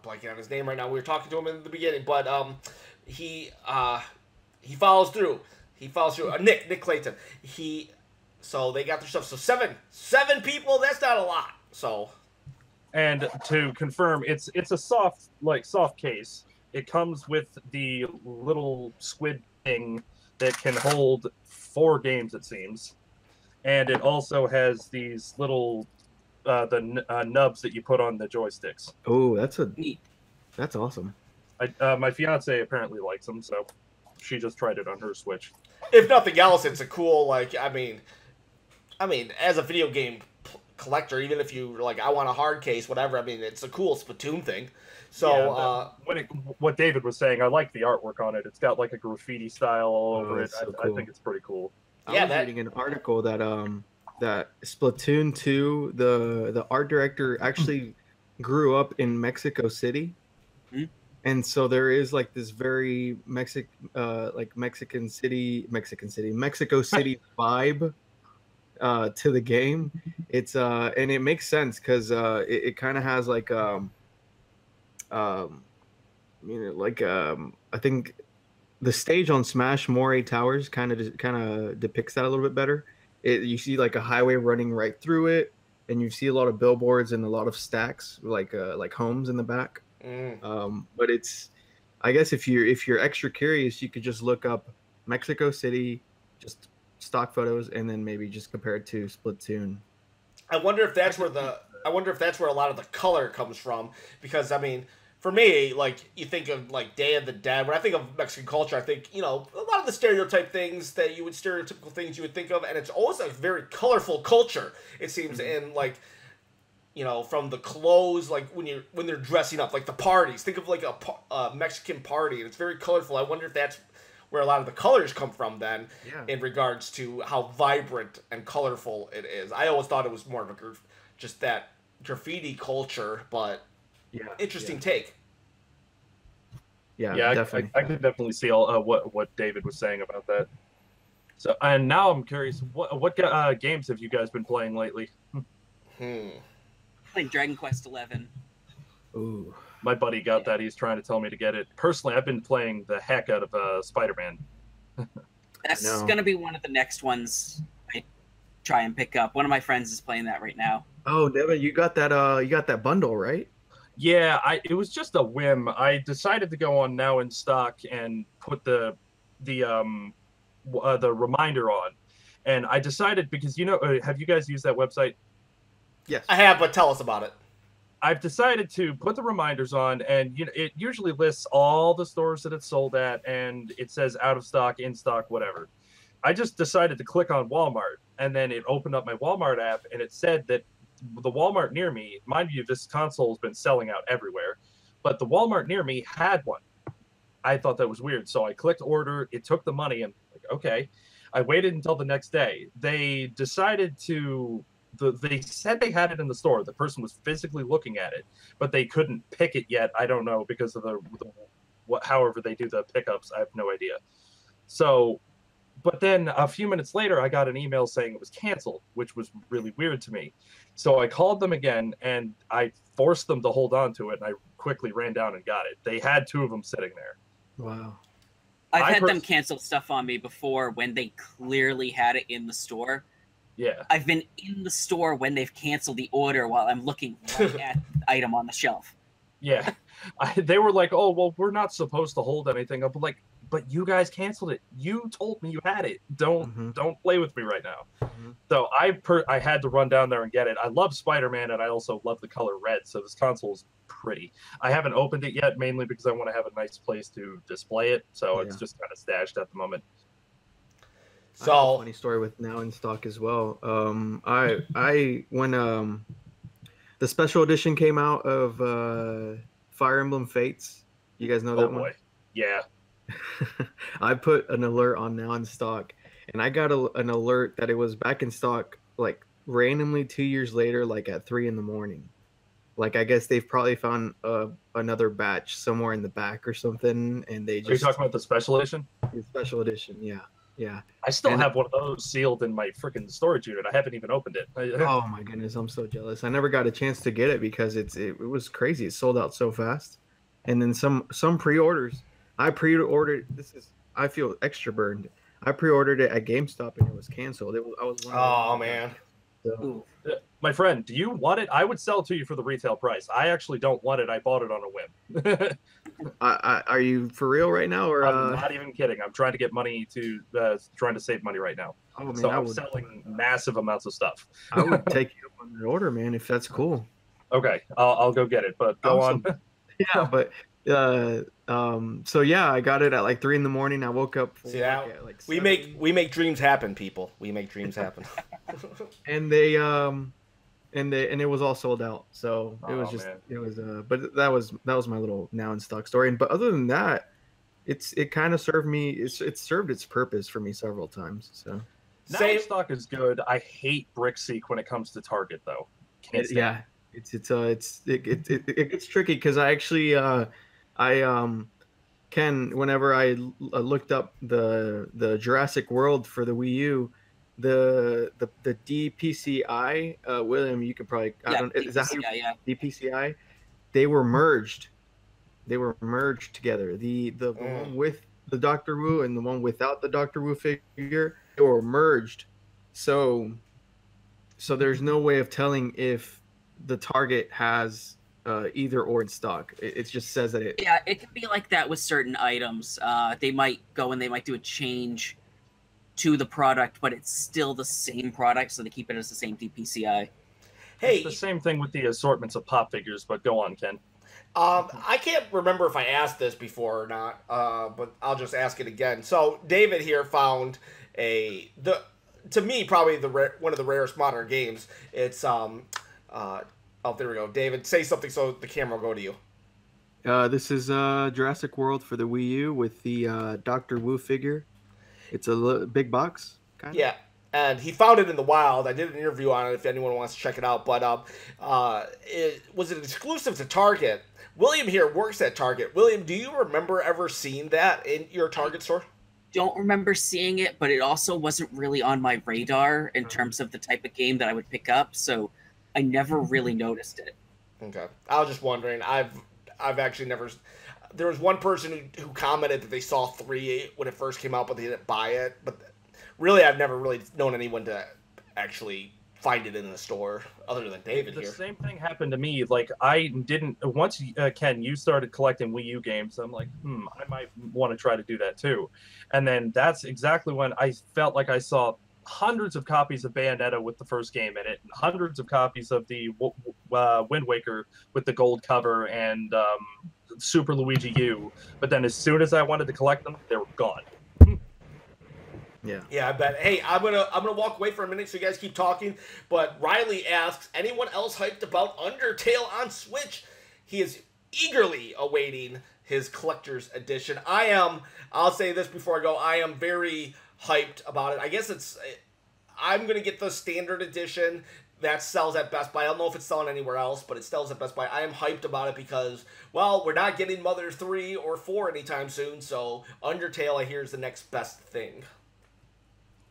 blanking on his name right now. We were talking to him in the beginning, but he follows through. He follows through. Nick Clayton. So they got their stuff. So seven people. That's not a lot. So. And to confirm, it's a soft case. It comes with the little squid thing that can hold 4 games, it seems, and it also has these little nubs that you put on the joysticks. Oh, Neat. that's awesome. My fiance apparently likes them, so she just tried it on her Switch. If nothing else, it's a cool I mean, as a video game collector, even if you like, I want a hard case, whatever. I mean, it's a cool Splatoon thing. So what David was saying, I like the artwork on it. It's got like a graffiti style all over it. So I cool. think it's pretty cool. I was reading an article that that Splatoon 2, the art director actually grew up in Mexico City. Hmm? And so there is like this very Mexico City vibe to the game. It's and it makes sense because it kind of has like I think the stage on Smash Moray Towers kind of depicts that a little bit better. You see like a highway running right through it, and you see a lot of billboards and a lot of stacks like homes in the back. But it's, I guess if you're extra curious, you could just look up Mexico City, just stock photos, and then maybe just compare it to Splatoon. I wonder if that's where a lot of the color comes from, because I mean, for me, like, you think of like Day of the Dead. When I think of Mexican culture, I think, a lot of the stereotypical things you would think of, and it's always a very colorful culture. It seems in like, from the clothes, like when they're dressing up, like the parties. Think of like a Mexican party, and it's very colorful. I wonder if that's where a lot of the colors come from then, in regards to how vibrant and colorful it is. I always thought it was more of just that graffiti culture, but interesting take. Yeah, definitely. I could definitely see all what David was saying about that. So, and now I'm curious, what games have you guys been playing lately? Playing Dragon Quest XI. Ooh. My buddy got that. He's trying to tell me to get it. Personally, I've been playing the heck out of Spider-Man. That's going to be one of the next ones I try and pick up. One of my friends is playing that right now. Oh, Devin, you got that bundle, right? Yeah, it was just a whim. I decided to go on Now in Stock and put the reminder on, and I decided because have you guys used that website? Yes, I have, but tell us about it. I've decided to put the reminders on, and it usually lists all the stores that it's sold at, and it says out of stock, in stock, whatever. I just decided to click on Walmart, and then it opened up my Walmart app, and it said that the Walmart near me, mind you, this console has been selling out everywhere, but the Walmart near me had one. I thought that was weird, so I clicked order. It took the money, and okay. I waited until the next day. They decided to. They said they had it in the store. The person was physically looking at it, but they couldn't pick it yet. I don't know because of however they do the pickups. I have no idea. So, but then a few minutes later, I got an email saying it was canceled, which was really weird to me. So I called them again, and I forced them to hold on to it, and I quickly ran down and got it. They had 2 of them sitting there. Wow. I've had them cancel stuff on me before when they clearly had it in the store. Yeah. I've been in the store when they've canceled the order while I'm looking right at the item on the shelf. Yeah. They were like, oh, well, we're not supposed to hold anything up. Like, but you guys canceled it. You told me you had it. Don't play with me right now. So I had to run down there and get it. I love Spider-Man, and I also love the color red. So this console is pretty. I haven't opened it yet, mainly because I want to have a nice place to display it. So it's just kind of stashed at the moment. So, I have a funny story with Now in Stock as well. I when the special edition came out of Fire Emblem Fates, you guys know that one? Yeah. I put an alert on Now in Stock, and I got an alert that it was back in stock like randomly 2 years later, like at 3 a.m. Like I guess they've probably found another batch somewhere in the back or something, and they Are you just talking about the special edition? the special edition. Yeah, yeah. I still And- have one of those sealed in my freaking storage unit. I haven't even opened it. Oh my goodness, I'm so jealous. I never got a chance to get it because it was crazy. It sold out so fast, and then some pre-orders. I pre-ordered. I feel extra burned. I pre-ordered it at GameStop and it was canceled. I was one of Oh those- man. So, Ooh. My friend, do you want it? I would sell it to you for the retail price. I actually don't want it. I bought it on a whim. are you for real right now, or I'm not even kidding. I'm trying to get money to trying to save money right now. oh man, So I I'm would selling massive amounts of stuff. I would take you up on your order, man, if that's cool. Okay, I'll go get it. But go Awesome. on. Yeah, but so yeah, I got it at like 3 in the morning. I woke up for See, work now at like we 7. make dreams happen, people. We make dreams happen. And they and it was all sold out. So it was Oh, just man. it was but that was my little now in stock story. But other than that, it kind of served me. It served its purpose for me several times. So Now Same. stock is good. I hate Brickseek when it comes to Target though. Can't stand yeah, it gets tricky because I actually Ken, whenever I looked up the Jurassic World for the Wii U, the DPCI, William, you could probably is that how you, Yeah. DPCI? They were merged. They were merged together. The one with the Doctor Wu and the one without the Doctor Wu figure, they were merged. So there's no way of telling if the Target has either or in stock. It just says that it. Yeah, it can be like that with certain items. They might go and they might do a change to the product, but it's still the same product, so they keep it as the same DPCI. Hey, It's the same thing with the assortments of pop figures, but go on, Ken. I can't remember if I asked this before or not, but I'll just ask it again. So David here found to me probably one of the rarest modern games. It's oh, there we go. David, say something so the camera will go to you. This is Jurassic World for the Wii U with the Doctor Wu figure. It's a big box, kind of. Yeah, and he found it in the wild. I did an interview on it if anyone wants to check it out. But was it exclusive to Target? William here works at Target. William, do you remember ever seeing that in your Target store? Don't remember seeing it, but it also wasn't really on my radar in terms of the type of game that I would pick up, so I never really noticed it. Okay, I was just wondering. I've actually never. There was one person who commented that they saw 3 when it first came out, but they didn't buy it. But really, I've never really known anyone to actually find it in the store other than David The here. same thing happened to me. Like I didn't once Ken, you started collecting Wii U games. I'm like, I might want to try to do that too. And then that's exactly when I felt like I saw hundreds of copies of Bayonetta with the first game in it, and hundreds of copies of the Wind Waker with the gold cover and Super Luigi U. But then as soon as I wanted to collect them, they were gone. Yeah. Yeah, I bet. Hey, I'm gonna walk away for a minute so you guys keep talking. But Riley asks, anyone else hyped about Undertale on Switch? He is eagerly awaiting his collector's edition. I am. I'll say this before I go. I am very hyped about it. I guess I'm gonna get the standard edition that sells at Best Buy. I don't know if it's selling anywhere else, but it sells at Best Buy. I am hyped about it because, well, we're not getting Mother 3 or 4 anytime soon. So Undertale, I hear, is the next best thing.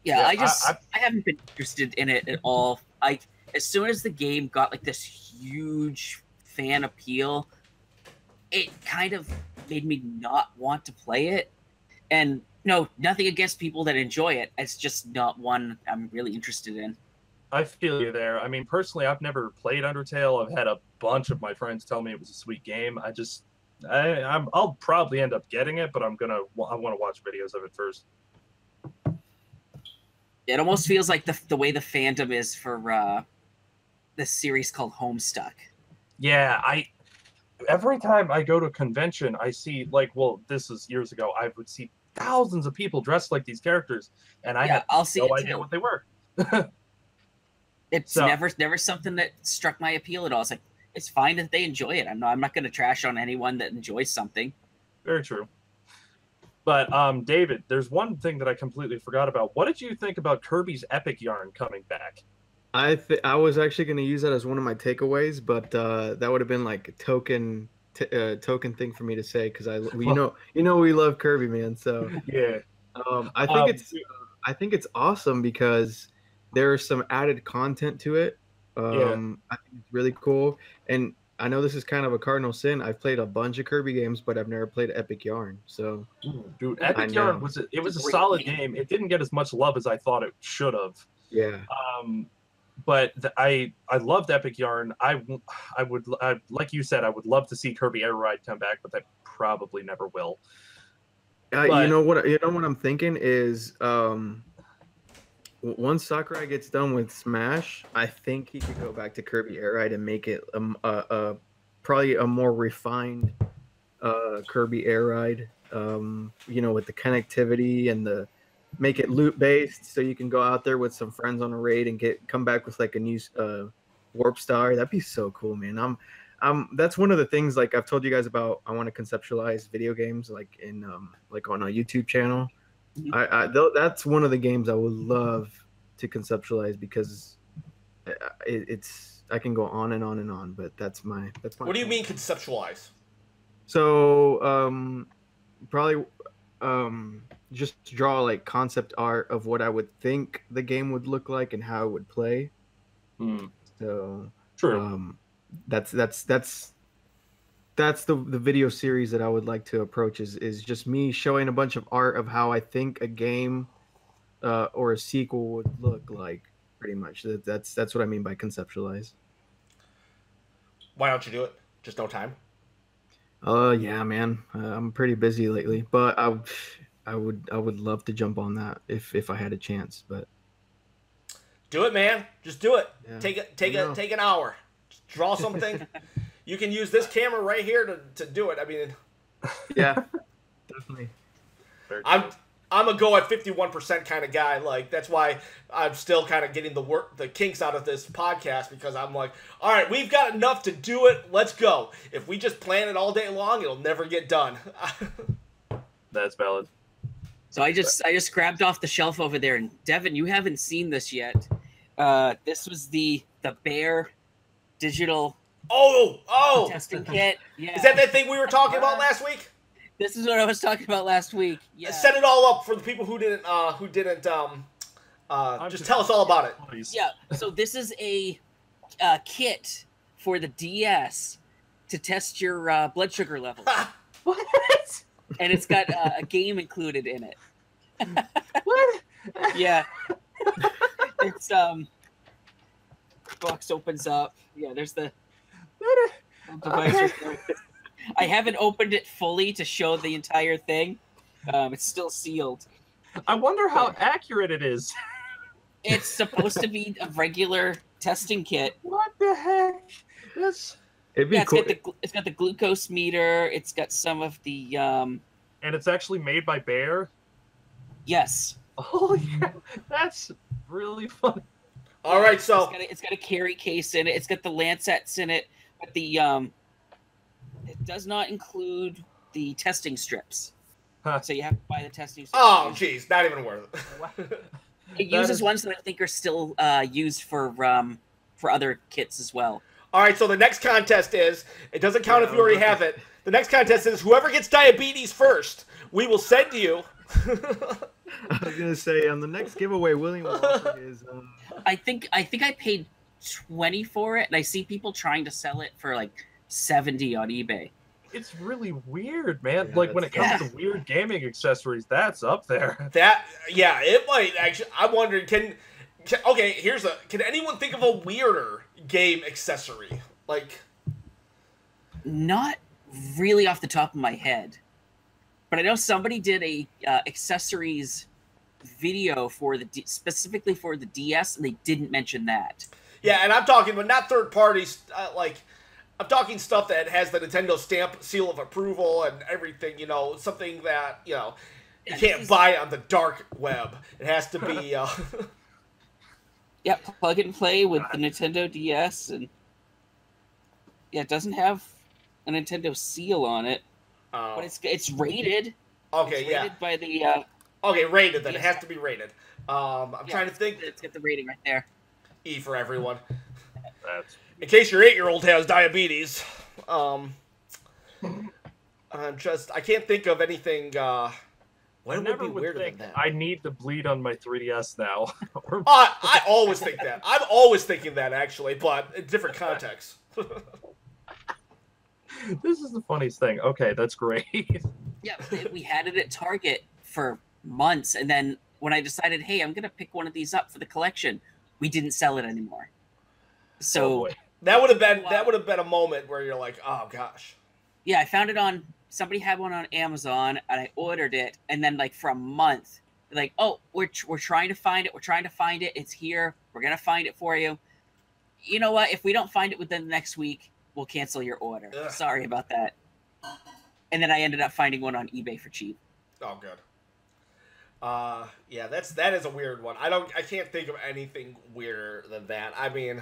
Yeah, Yeah, I haven't been interested in it at all. As soon as the game got like this huge fan appeal, it kind of made me not want to play it. And no, nothing against people that enjoy it. It's just not one I'm really interested in. I feel you there. I mean, personally, I've never played Undertale. I've had a bunch of my friends tell me it was a sweet game. I'll probably end up getting it, but I want to watch videos of it first. It almost feels like the way the fandom is for this series called Homestuck. Yeah, every time I go to a convention, I see this is years ago. I would see thousands of people dressed like these characters, and I had I'll see no it idea too. what they were. It's So- never something that struck my appeal at all. It's like it's fine that they enjoy it. I'm not going to trash on anyone that enjoys something. Very true. But David, there's one thing that I completely forgot about. What did you think about Kirby's Epic Yarn coming back? I was actually going to use that as one of my takeaways, but that would have been like a token thing for me to say because we love Kirby, man. So Yeah. I think it's awesome because there's some added content to it. I think it's really cool, and I know this is kind of a cardinal sin. I've played a bunch of Kirby games, but I've never played Epic Yarn. So, dude, I Epic know. Yarn was a Great solid game. game. It didn't get as much love as I thought it should have. yeah, But I loved Epic Yarn. I would like you said, I would love to see Kirby Air Ride come back, but that probably never will. you know what I'm thinking is once Sakurai gets done with Smash, I think he could go back to Kirby Air Ride and make it probably a more refined Kirby Air Ride. With the connectivity and make it loot based, so you can go out there with some friends on a raid and come back with like a new Warp Star. That'd be so cool, man. That's one of the things like I've told you guys about. I want to conceptualize video games like in like on a YouTube channel. That's one of the games I would love to conceptualize because it's I can go on and on and on, but that's my What do you mean conceptualize? So probably just draw like concept art of what I would think the game would look like and how it would play. So True. That's the video series that I would like to approach is just me showing a bunch of art of how I think a game or a sequel would look like. Pretty much that's what I mean by conceptualize. Why don't you do it? Just no time. Yeah, man, I'm pretty busy lately, but I would love to jump on that if I had a chance. But do it, man. Just do it. Yeah. Take an hour. Just draw something. You can use this camera right here to do it. I mean, yeah, definitely. I'm a go at 51% kind of guy. Like that's why I'm still kind of getting the kinks out of this podcast because I'm like, all right, we've got enough to do it. Let's go. If we just plan it all day long, it'll never get done. That's valid. So I just grabbed off the shelf over there, and Devin, you haven't seen this yet. This was the Bear digital testing kit. Yeah. Is that thing we were talking about last week? This is what I was talking about last week. Yeah. Set it all up for the people who didn't just tell us all about it. Yeah. So this is a kit for the DS to test your blood sugar levels. What? And it's got a game included in it. What? Yeah. It's box opens up. Yeah, there's the device. I haven't opened it fully to show the entire thing. It's still sealed. I wonder how accurate it is. It's supposed to be a regular testing kit. What the heck? It'd be cool. It's got the glucose meter. It's got some of the And it's actually made by Bear? Yes. Oh yeah, that's really fun. All right, so it's got a carry case in it. It's got the Lancets in it, but the it does not include the testing strips. Huh. So you have to buy the testing strips. oh geez, not even worth it. It uses ones that I think are still used for other kits as well. All right, so the next contest is, it doesn't count if you already have it. The next contest is whoever gets diabetes first, we will send you. I was gonna say on the next giveaway, William will offer his. I think I paid $20 for it, and I see people trying to sell it for like $70 on eBay. It's really weird, man. Yeah, Like when it comes to weird gaming accessories, that's up there. It might actually. I'm wondering, can anyone think of a weirder game accessory? Like, Not really off the top of my head, but I know somebody did a accessories video for specifically for the DS, and they didn't mention that. yeah, and I'm talking, but not third parties. I'm talking stuff that has the Nintendo seal of approval and everything. Something that you can't buy on the dark web. It has to be. Yeah, plug and play with the Nintendo DS, and yeah, it doesn't have a Nintendo seal on it, but it's rated. Okay, it's yeah. rated by the Okay, rated then. It yes. has to be rated. I'm trying to think. It's got the rating right there. E for everyone. That's In case your 8-year-old has diabetes. I can't think of anything. What I would never be would weirder think than that? I need to bleed on my 3DS now. I always think that. I'm always thinking that, actually, but in different contexts. This is the funniest thing. Okay, that's great. Yeah, we had it at Target for months, and then when I decided, hey, I'm gonna pick one of these up for the collection, we didn't sell it anymore. So Oh, boy. That would have been a moment where you're like, oh gosh. yeah, I found it on somebody had one on Amazon, and I ordered it, and then like for a month, like, oh, we're trying to find it. We're trying to find it. It's here. We're gonna find it for you. You know what? If we don't find it within the next week, we'll cancel your order. Ugh. Sorry about that. And then I ended up finding one on eBay for cheap. Oh, good. Yeah, that is a weird one. I can't think of anything weirder than that. I mean,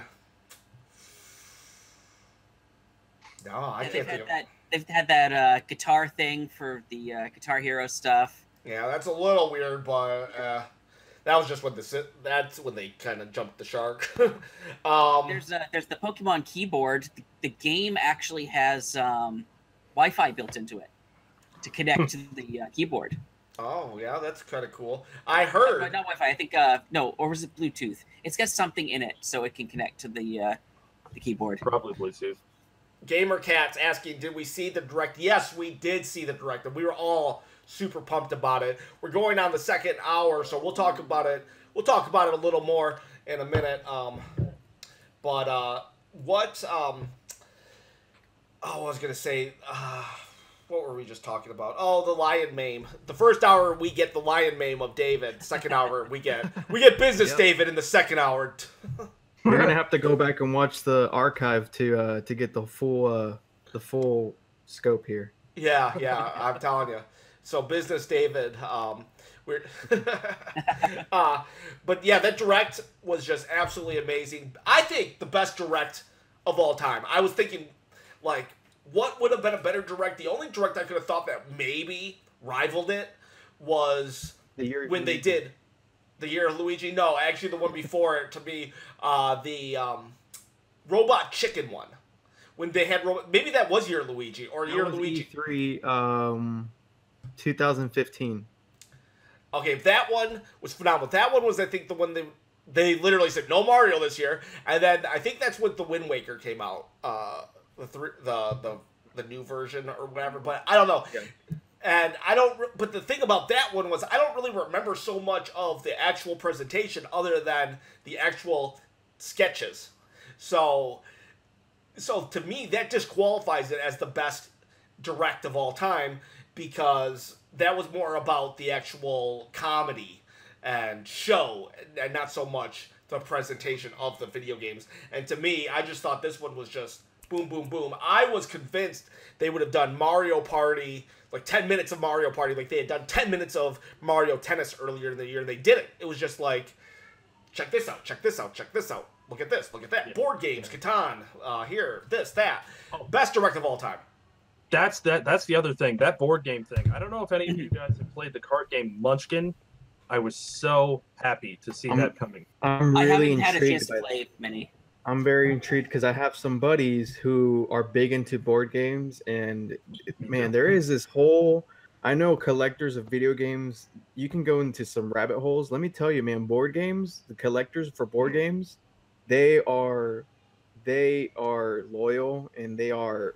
no, I And can't think of. they've had that guitar thing for the Guitar Hero stuff. Yeah, that's a little weird, but that was just that's when they kind of jumped the shark. There's the Pokemon keyboard. The game actually has Wi-Fi built into it to connect to the keyboard. Oh, yeah, that's kind of cool. I heard. Not Wi-Fi. I think no, or was it Bluetooth? It's got something in it so it can connect to the keyboard. Probably Bluetooth. Gamer Cat's asking, did we see the direct? Yes, we did see the direct, and we were all super pumped about it. We're going on the second hour, so we'll talk about it. We'll talk about it a little more in a minute. But what? Oh, I was gonna say. What were we just talking about? Oh, the lion meme. The first hour we get the lion meme of David. Second hour we get business David in the second hour. You're gonna have to go back and watch the archive to get the full scope here. Yeah, I'm telling you. So business David, we're but yeah, that direct was just absolutely amazing. I think the best direct of all time. I was thinking, like, what would have been a better direct? The only direct I could have thought that maybe rivaled it was when they did the year of Luigi. No, actually the one before it, to me, the Robot Chicken one. When they had maybe that was year of Luigi or year of Luigi E3 2015. Okay, that one was phenomenal. That one was, I think, the one they literally said no Mario this year, and then I think that's when the Wind Waker came out, the new version or whatever. But I don't know. Yeah. And I don't. But the thing about that one was I don't really remember so much of the actual presentation other than the actual sketches. So to me, that disqualifies it as the best direct of all time because that was more about the actual comedy and show and not so much the presentation of the video games. And to me, I just thought this one was just boom, boom, boom. I was convinced they would have done Mario Party, like 10 minutes of Mario Party, like they had done 10 minutes of Mario Tennis earlier in the year, and they didn't. It was just like, check this out, check this out, check this out. Look at this, look at that. Yeah. Board games, Catan, here, this, that. Best direct of all time. That's the other thing, that board game thing. I don't know if any of you guys have played the card game Munchkin. I was so happy to see that coming. I'm really I haven't intrigued had a chance to by play many. I'm very intrigued because I have some buddies who are big into board games, and man, there is this whole. I know collectors of video games. You can go into some rabbit holes. Let me tell you, man, board games. The collectors for board games, they are loyal, and they are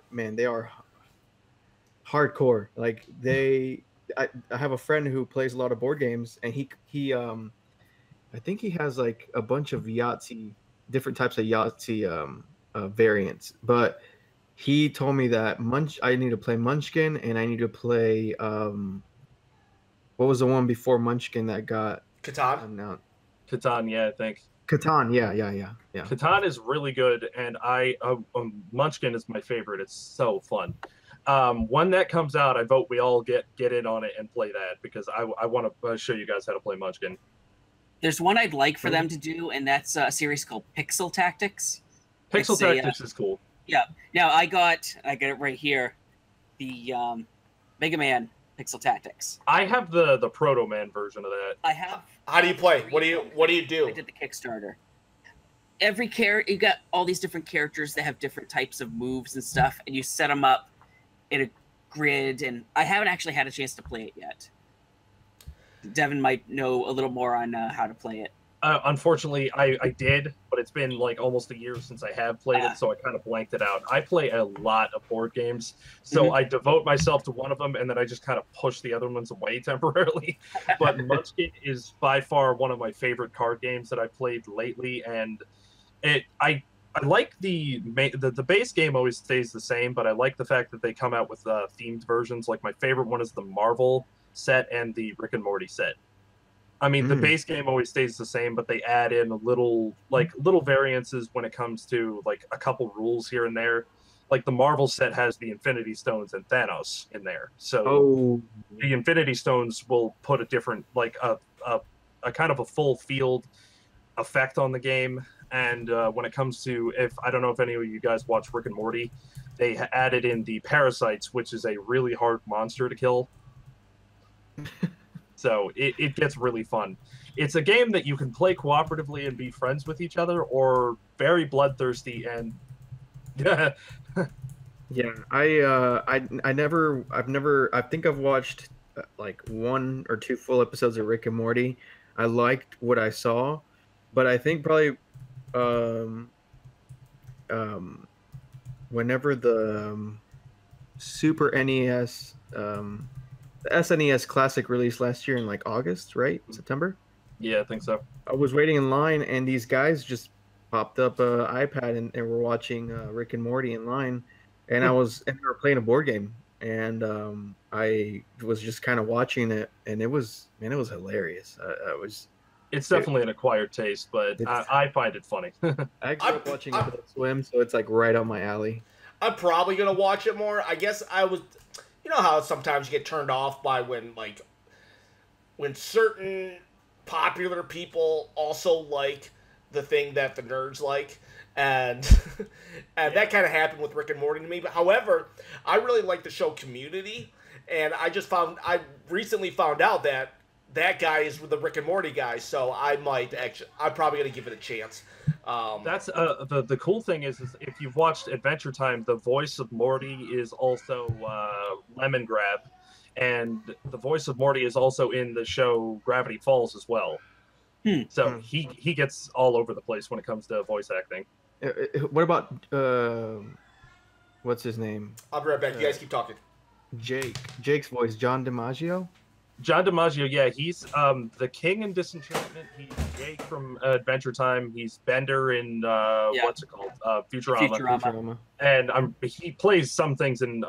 hardcore. Like I have a friend who plays a lot of board games, and he I think he has like a bunch of different types of Yahtzee variants, but he told me that I need to play Munchkin, and I need to play what was the one before Munchkin that got Catan? Catan, yeah, I think. Catan, yeah. Catan is really good, and Munchkin is my favorite. It's so fun. When that comes out, I vote we all get in on it and play that because I want to show you guys how to play Munchkin. There's one I'd like for them to do, and that's a series called Pixel Tactics. Pixel Tactics is cool. Yeah. Now I got it right here, the Mega Man Pixel Tactics. I have the Proto Man version of that. I have. How do you play? What do you do? I did the Kickstarter. you got all these different characters that have different types of moves and stuff, and you set them up in a grid. And I haven't actually had a chance to play it yet. Devin might know a little more on how to play it. Unfortunately, I did, but it's been like almost a year since I have played it, so I kind of blanked it out. I play a lot of board games, so I devote myself to one of them, and then I just kind of push the other ones away temporarily. But Munchkin is by far one of my favorite card games that I've played lately, and I like the base game always stays the same, but I like the fact that they come out with themed versions. Like my favorite one is the Marvel set and the Rick and Morty set. I mean, the base game always stays the same, but they add in little variances when it comes to like a couple rules here and there. Like the Marvel set has the Infinity Stones and Thanos in there, so the Infinity Stones will put a different, like a kind of a full field effect on the game. And when it comes to, I don't know if any of you guys watch Rick and Morty, they added in the Parasites, which is a really hard monster to kill. So it gets really fun. It's a game that you can play cooperatively and be friends with each other, or very bloodthirsty and yeah. I think I've watched like 1 or 2 full episodes of Rick and Morty. I liked what I saw, but I think probably whenever the Super NES the SNES Classic released last year in like August, right? September? Yeah, I think so. I was waiting in line, and these guys just popped up an iPad and were watching Rick and Morty in line, and they were playing a board game, and I was just kind of watching it, and it was hilarious. It's definitely an acquired taste, but I find it funny. I grew up watching Adult Swim, so it's like right up my alley. I'm probably gonna watch it more. I guess I was. You know how sometimes you get turned off by when certain popular people also like the thing that the nerds like, and that kind of happened with Rick and Morty to me. But however, I really like the show Community, and I recently found out that guy is the Rick and Morty guy, so I'm probably gonna give it a chance. That's the cool thing is if you've watched Adventure Time, the voice of Morty is also Lemongrab, and the voice of Morty is also in the show Gravity Falls as well. So he gets all over the place when it comes to voice acting. What about what's his name? I'll be right back. You guys keep talking. Jake's voice, John DiMaggio. John DiMaggio, yeah, he's the king in Disenchantment. He's Jake from Adventure Time. He's Bender in what's it called? Futurama. And he plays some things in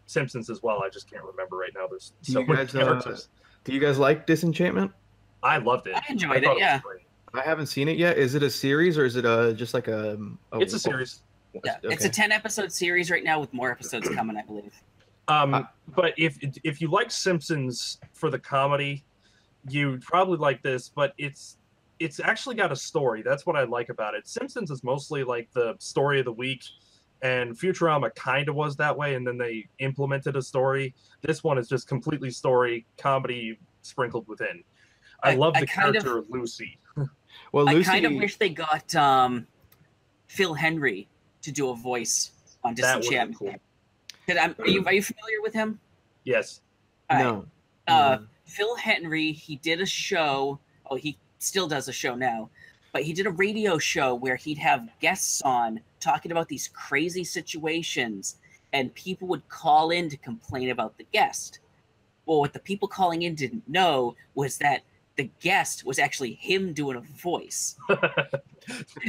Simpsons as well. I just can't remember right now. There's so many characters. Do you guys like Disenchantment? I loved it. I enjoyed it. Yeah. I haven't seen it yet. Is it a series or is it just like a? It's a series. Yeah, okay. It's a 10-episode series right now with more episodes coming, I believe. But if you like Simpsons for the comedy, you'd probably like this. But it's actually got a story. That's what I like about it. Simpsons is mostly like the story of the week, and Futurama kind of was that way, and then they implemented a story. This one is just completely story, comedy sprinkled within. I love the character Lucy. Well, Lucy, I kind of wish they got Phil Henry to do a voice on Disenchantment. Cool. Are you familiar with him? Yes. No. Phil Henry, he did a show. Oh, he still does a show now. But he did a radio show where he'd have guests on talking about these crazy situations, and people would call in to complain about the guest. Well, what the people calling in didn't know was that the guest was actually him doing a voice.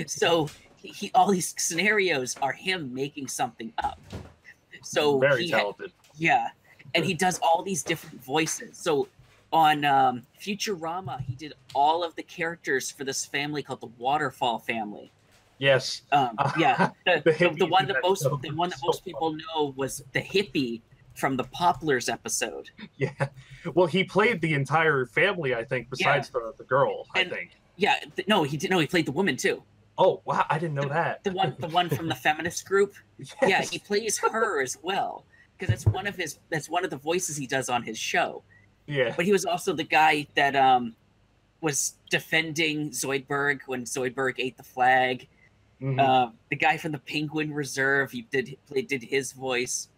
So he all these scenarios are him making something up. So very talented. And he does all these different voices. So on Futurama, he did all of the characters for this family called the Waterfall family. Yes. The one that most people know was the hippie from the Poplars episode. Yeah. Well, he played the entire family, I think, besides the girl, I think. Yeah. No, he didn't. No, he played the woman too. Oh wow! I didn't know that. The one from the feminist group. Yes. Yeah, he plays her as well because that's one of the voices he does on his show. Yeah. But he was also the guy that was defending Zoidberg when Zoidberg ate the flag. Mhm. The guy from the Penguin Reserve, he did his voice.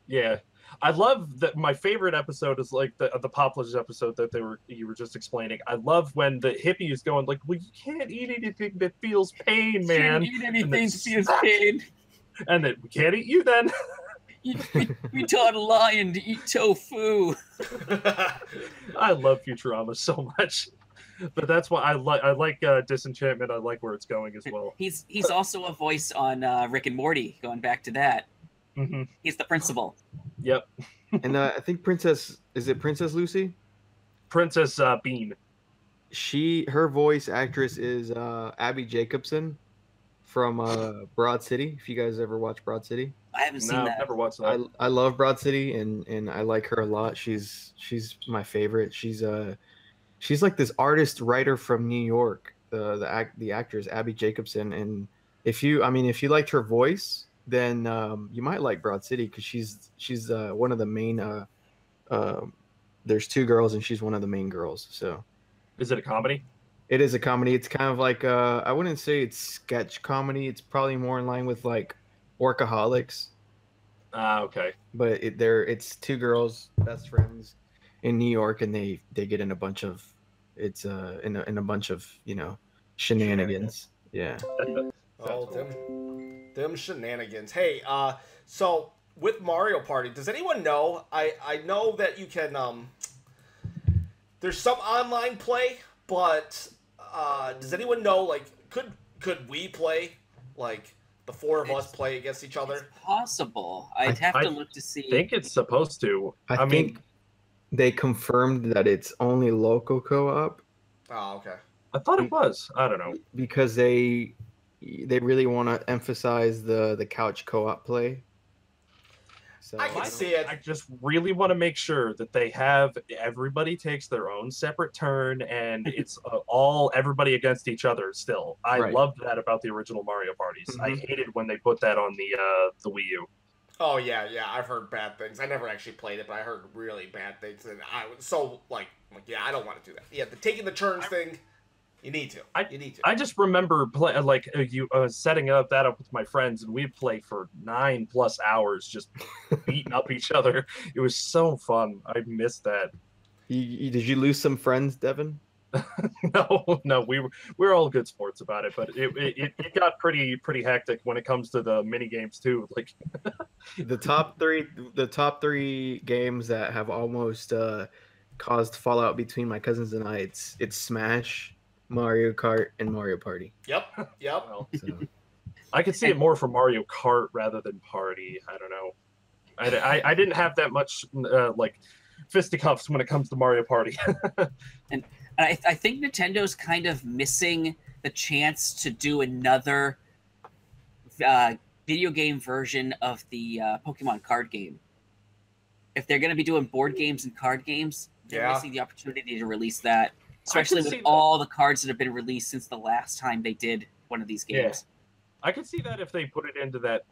Yeah, I love that. My favorite episode is like the Poplars episode that you were just explaining. I love when the hippie is going like, "Well, you can't eat anything that feels pain, man." Shouldn't eat anything then that feels smack. pain. And then we can't eat you then. We taught a lion to eat tofu. I love Futurama so much, but that's why I like Disenchantment. I like where it's going as well. He's also a voice on Rick and Morty. Going back to that, Hmm. he's the principal. Yep, And I think Princess Lucy? Princess Bean. Her voice actress is Abby Jacobson from Broad City. If you guys ever watch Broad City, I haven't seen No, that. never watched that. I love Broad City and I like her a lot. She's my favorite. She's like this artist writer from New York. The actress Abby Jacobson, and if you liked her voice, then you might like Broad City because she's one of the main. There's two girls and she's one of the main girls. So Is it a comedy? it is a comedy. It's kind of like I wouldn't say it's sketch comedy. It's probably more in line with like Workaholics. Okay. But it's two girls, best friends in New York, and they get in a bunch of in a bunch of shenanigans. Yeah. Oh, them shenanigans. Hey, so with Mario Party, does anyone know? I know that you can there's some online play, but does anyone know, like, could we play, like, the four of us play against each other? It's possible. I'd have to look to see. I think it's supposed to. I think they confirmed that it's only local co-op Oh, okay. I thought it was. I don't know. because they really want to emphasize the couch co-op play. So I can see it. I just really want to make sure that they have everybody takes their own separate turn and it's all everybody against each other still. I Right. loved that about the original Mario parties. I hated when they put that on the Wii U. Oh yeah, I've heard bad things. I never actually played it, but I heard really bad things, and I was so like yeah, I don't want to do that. Yeah, the taking the turns thing, you need to. You need to. I just remember setting up with my friends, and we'd play for 9+ hours, just beating up each other. It was so fun. I missed that. did you lose some friends, Devin? No, we were all good sports about it, but it got pretty hectic when it comes to the mini games too. Like The top three games that have almost caused fallout between my cousins and I, it's Smash, Mario Kart, and Mario Party. Yep. well, So I could see it more for Mario Kart rather than Party. I don't know. I didn't have that much like fisticuffs when it comes to Mario Party. And I think Nintendo's kind of missing the chance to do another video game version of the Pokemon card game. If they're going to be doing board games and card games, they're missing the opportunity to release that, especially with all the cards that have been released since the last time they did one of these games. I could see that if they put it into that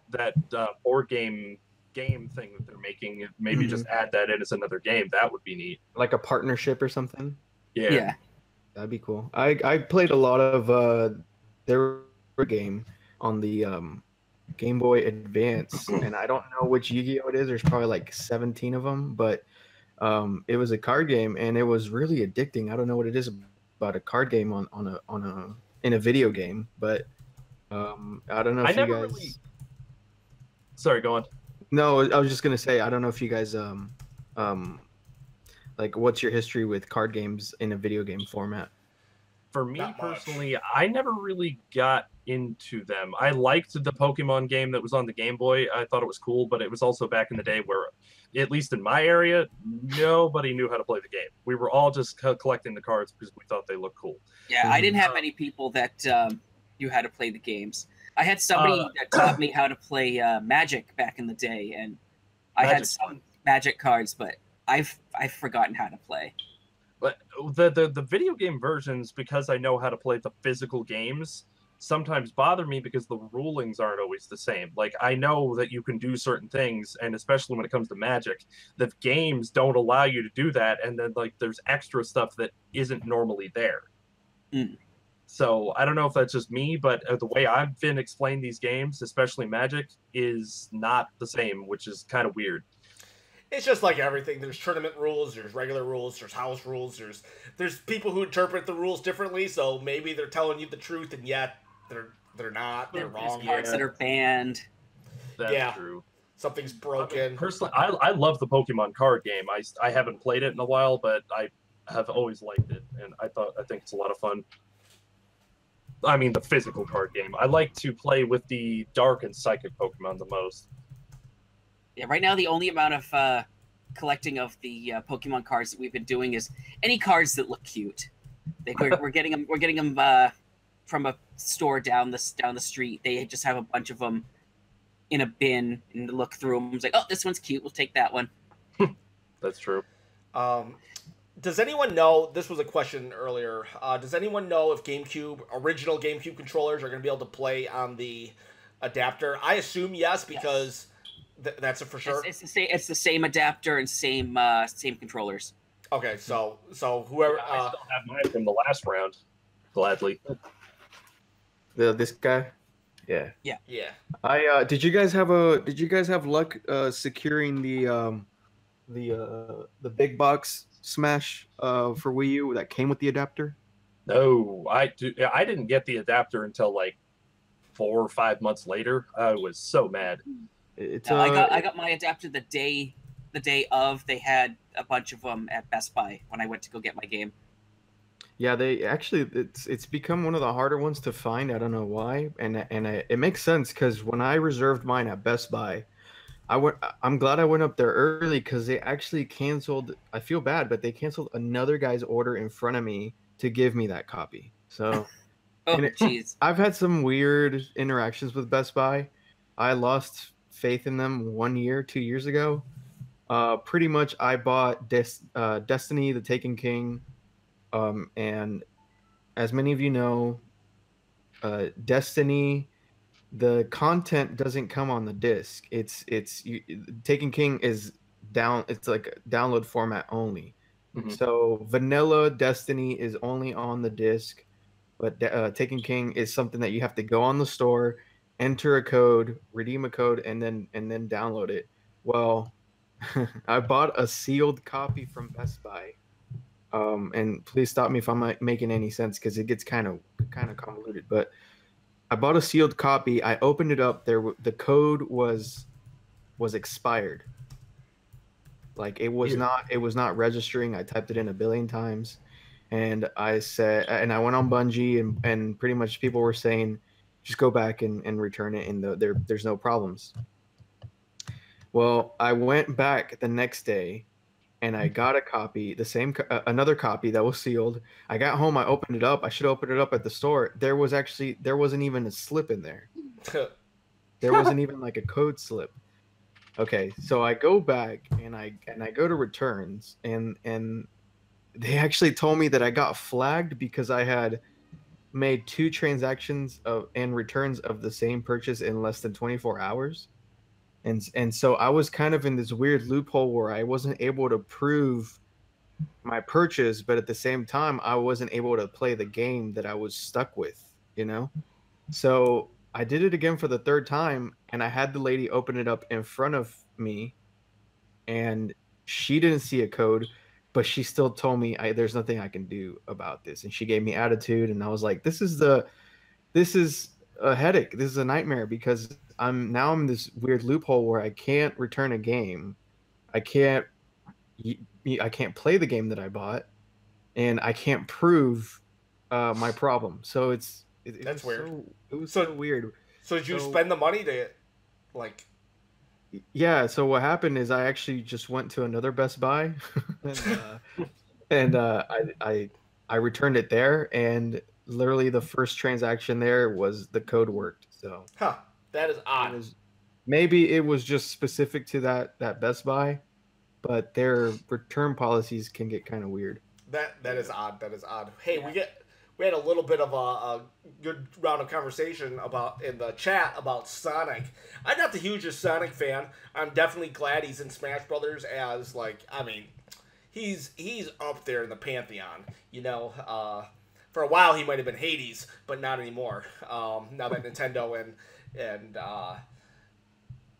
board game thing that they're making, maybe just add that in as another game. That would be neat. like a partnership or something. Yeah. That'd be cool. I played a lot of their game on the Game Boy Advance, and I don't know which Yu-Gi-Oh it is. There's probably like 17 of them, but it was a card game, and it was really addicting. I don't know what it is about a card game in a video game, but I don't know if you guys. Sorry, go on. No, I was just gonna say I don't know if you guys like what's your history with card games in a video game format? For me Not much. personally, I never really got into them. I liked the Pokemon game that was on the Game Boy. I thought it was cool, but it was also back in the day where, at least in my area, nobody knew how to play the game. We were all just collecting the cards because we thought they looked cool. Yeah, I didn't have many people that knew how to play the games. I had somebody that taught me how to play Magic back in the day, and I had some Magic cards, but I've forgotten how to play. But the video game versions, because I know how to play the physical games, sometimes bother me because the rulings aren't always the same. Like, I know that you can do certain things, and especially when it comes to Magic, the games don't allow you to do that, and then like there's extra stuff that isn't normally there. Mm. So I don't know if that's just me, but the way I've been explaining these games, especially Magic, is not the same, which is kind of weird. It's just like everything. There's tournament rules, there's regular rules, there's house rules, there's people who interpret the rules differently, so maybe they're telling you the truth and yet they're not. They're wrong. There's cards that are banned. That's true. Something's broken. I mean, personally, I love the Pokemon card game. I haven't played it in a while, but I have always liked it, and I think it's a lot of fun. I mean, the physical card game. I like to play with the Dark and Psychic Pokemon the most. Yeah, right now the only amount of collecting of the Pokemon cards that we've been doing is any cards that look cute. We're getting them. We're getting them from a store down the street. They just have a bunch of them in a bin and look through them. It's like, oh, this one's cute. We'll take that one. That's true. Does anyone know? This was a question earlier. Does anyone know if original GameCube controllers are going to be able to play on the adapter? I assume yes, because that's a for sure. It's the same adapter and same controllers. Okay, so whoever I still have mine from the last round, gladly. This guy. Yeah. Yeah. Did you guys have luck securing the big box Smash for Wii U that came with the adapter? No, I didn't get the adapter until like 4 or 5 months later. I was so mad. I got my adapter the day of. They had a bunch of them at Best Buy when I went to go get my game. Yeah, it's become one of the harder ones to find. I don't know why, and it makes sense because when I reserved mine at Best Buy, I'm glad I went up there early because they actually canceled. I feel bad, but they canceled another guy's order in front of me to give me that copy. So, oh jeez, I've had some weird interactions with Best Buy. I lost faith in them 2 years ago. Pretty much, I bought Destiny, the Taken King. And as many of you know, Destiny, the content doesn't come on the disc. Taken King is down. It's like a download format only. Mm-hmm. So vanilla Destiny is only on the disc, but Taken King is something that you have to go on the store, enter a code, redeem a code, and then download it. Well, I bought a sealed copy from Best Buy. And please stop me if I'm not making any sense because it gets kind of convoluted. But I bought a sealed copy. I opened it up. The code was expired. Like it was not registering. I typed it in a billion times, and I went on Bungie and pretty much people were saying, just go back and return it, and there's no problems. Well, I went back the next day. And I got a copy, another copy that was sealed. I got home, I opened it up. I should open it up at the store. There wasn't even a slip in there. There wasn't even like a code slip. Okay, so I go back and I go to returns and they actually told me that I got flagged because I had made 2 transactions and returns of the same purchase in less than 24 hours. And so I was kind of in this weird loophole where I wasn't able to prove my purchase, but at the same time, I wasn't able to play the game that I was stuck with, you know? So I did it again for the 3rd time, and I had the lady open it up in front of me, and she didn't see a code, but she still told me there's nothing I can do about this. And she gave me attitude, and I was like, this is a headache. This is a nightmare because I'm in this weird loophole where I can't return a game. I can't play the game that I bought, and I can't prove my problem. So that's weird. It was so weird. So did you spend the money to like? Yeah. So what happened is I actually just went to another Best Buy, and I returned it there, and literally the first transaction there was the code worked. So that is odd. Maybe it was just specific to that Best Buy, but their return policies can get kind of weird. That is odd. That is odd. Hey, yeah. we had a little bit of a good round of conversation in the chat about Sonic. I'm not the hugest Sonic fan. I'm definitely glad he's in Smash Brothers he's up there in the pantheon. You know, for a while he might have been Hades, but not anymore. Now that Nintendo and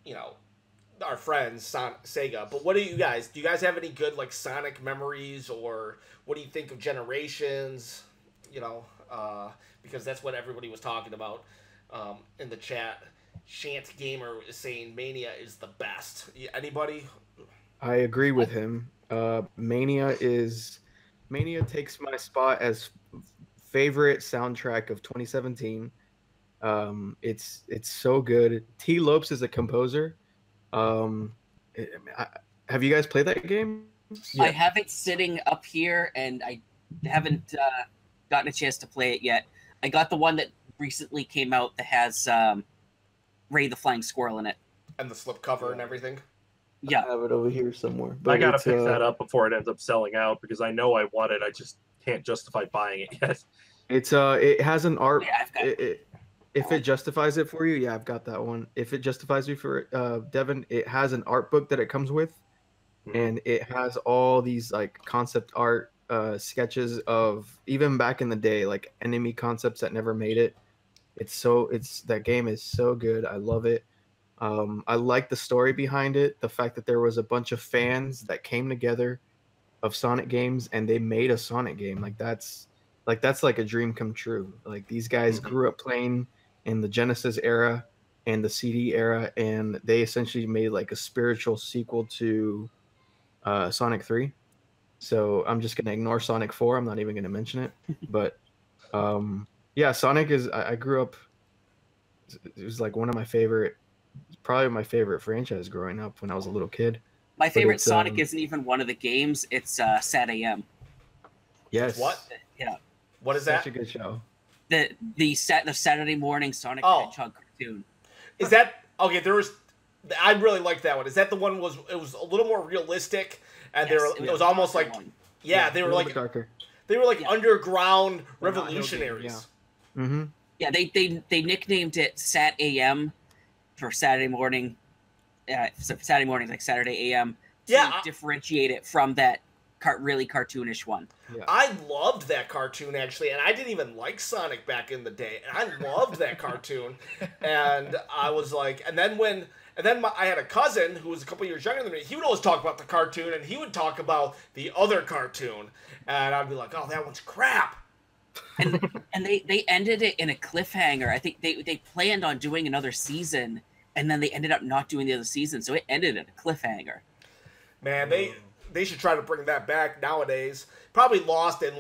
you know, our friends Sega. But what do you guys have any good like Sonic memories, or what do you think of Generations? You know, because that's what everybody was talking about in the chat. Shant Gamer is saying Mania is the best. Anybody? I agree with him. Mania takes my spot as favorite soundtrack of 2017. It's so good. T. Lopes is a composer. Have you guys played that game? I have it sitting up here, and I haven't gotten a chance to play it yet. I got the one that recently came out that has Ray the Flying Squirrel in it. And the slipcover and everything. Yeah. I have it over here somewhere. I gotta pick that up before it ends up selling out, because I know I want it. I just can't justify buying it yet. It has an art. Yeah, I've got it. If it justifies it for you, yeah, I've got that one. If it justifies you for Devin, it has an art book that it comes with, and it has all these like concept art sketches of even back in the day, like enemy concepts that never made it. That game is so good. I love it. I like the story behind it. The fact that there was a bunch of fans that came together of Sonic games and they made a Sonic game. That's like a dream come true. Like these guys grew up playing in the Genesis era and the CD era, and they essentially made like a spiritual sequel to Sonic 3. So I'm just gonna ignore Sonic 4. I'm not even gonna mention it. But yeah, Sonic is. I grew up. It was like one of my favorite. Probably my favorite franchise growing up when I was a little kid. My favorite Sonic isn't even one of the games. It's Sat AM. Yes. What? Yeah. What is that? Such a good show. The Saturday morning Sonic the Hedgehog cartoon. Is that okay? I really liked that one. Is that the one it was a little more realistic, and Yes, it was almost like they were like darker. They were like underground revolutionaries. Yeah. Mm-hmm. Yeah, they nicknamed it Sat AM for Saturday morning. Saturday morning, like Saturday AM. To differentiate it from that really cartoonish one. Yeah. I loved that cartoon actually, and I didn't even like Sonic back in the day, and I loved that cartoon. And I was like, and then I had a cousin who was a couple years younger than me. He would always talk about the cartoon, and he would talk about the other cartoon, and I'd be like, oh, that one's crap. And they ended it in a cliffhanger. I think they planned on doing another season, and then they ended up not doing the other season, so it ended in a cliffhanger. Man, they should try to bring that back nowadays. Probably lost in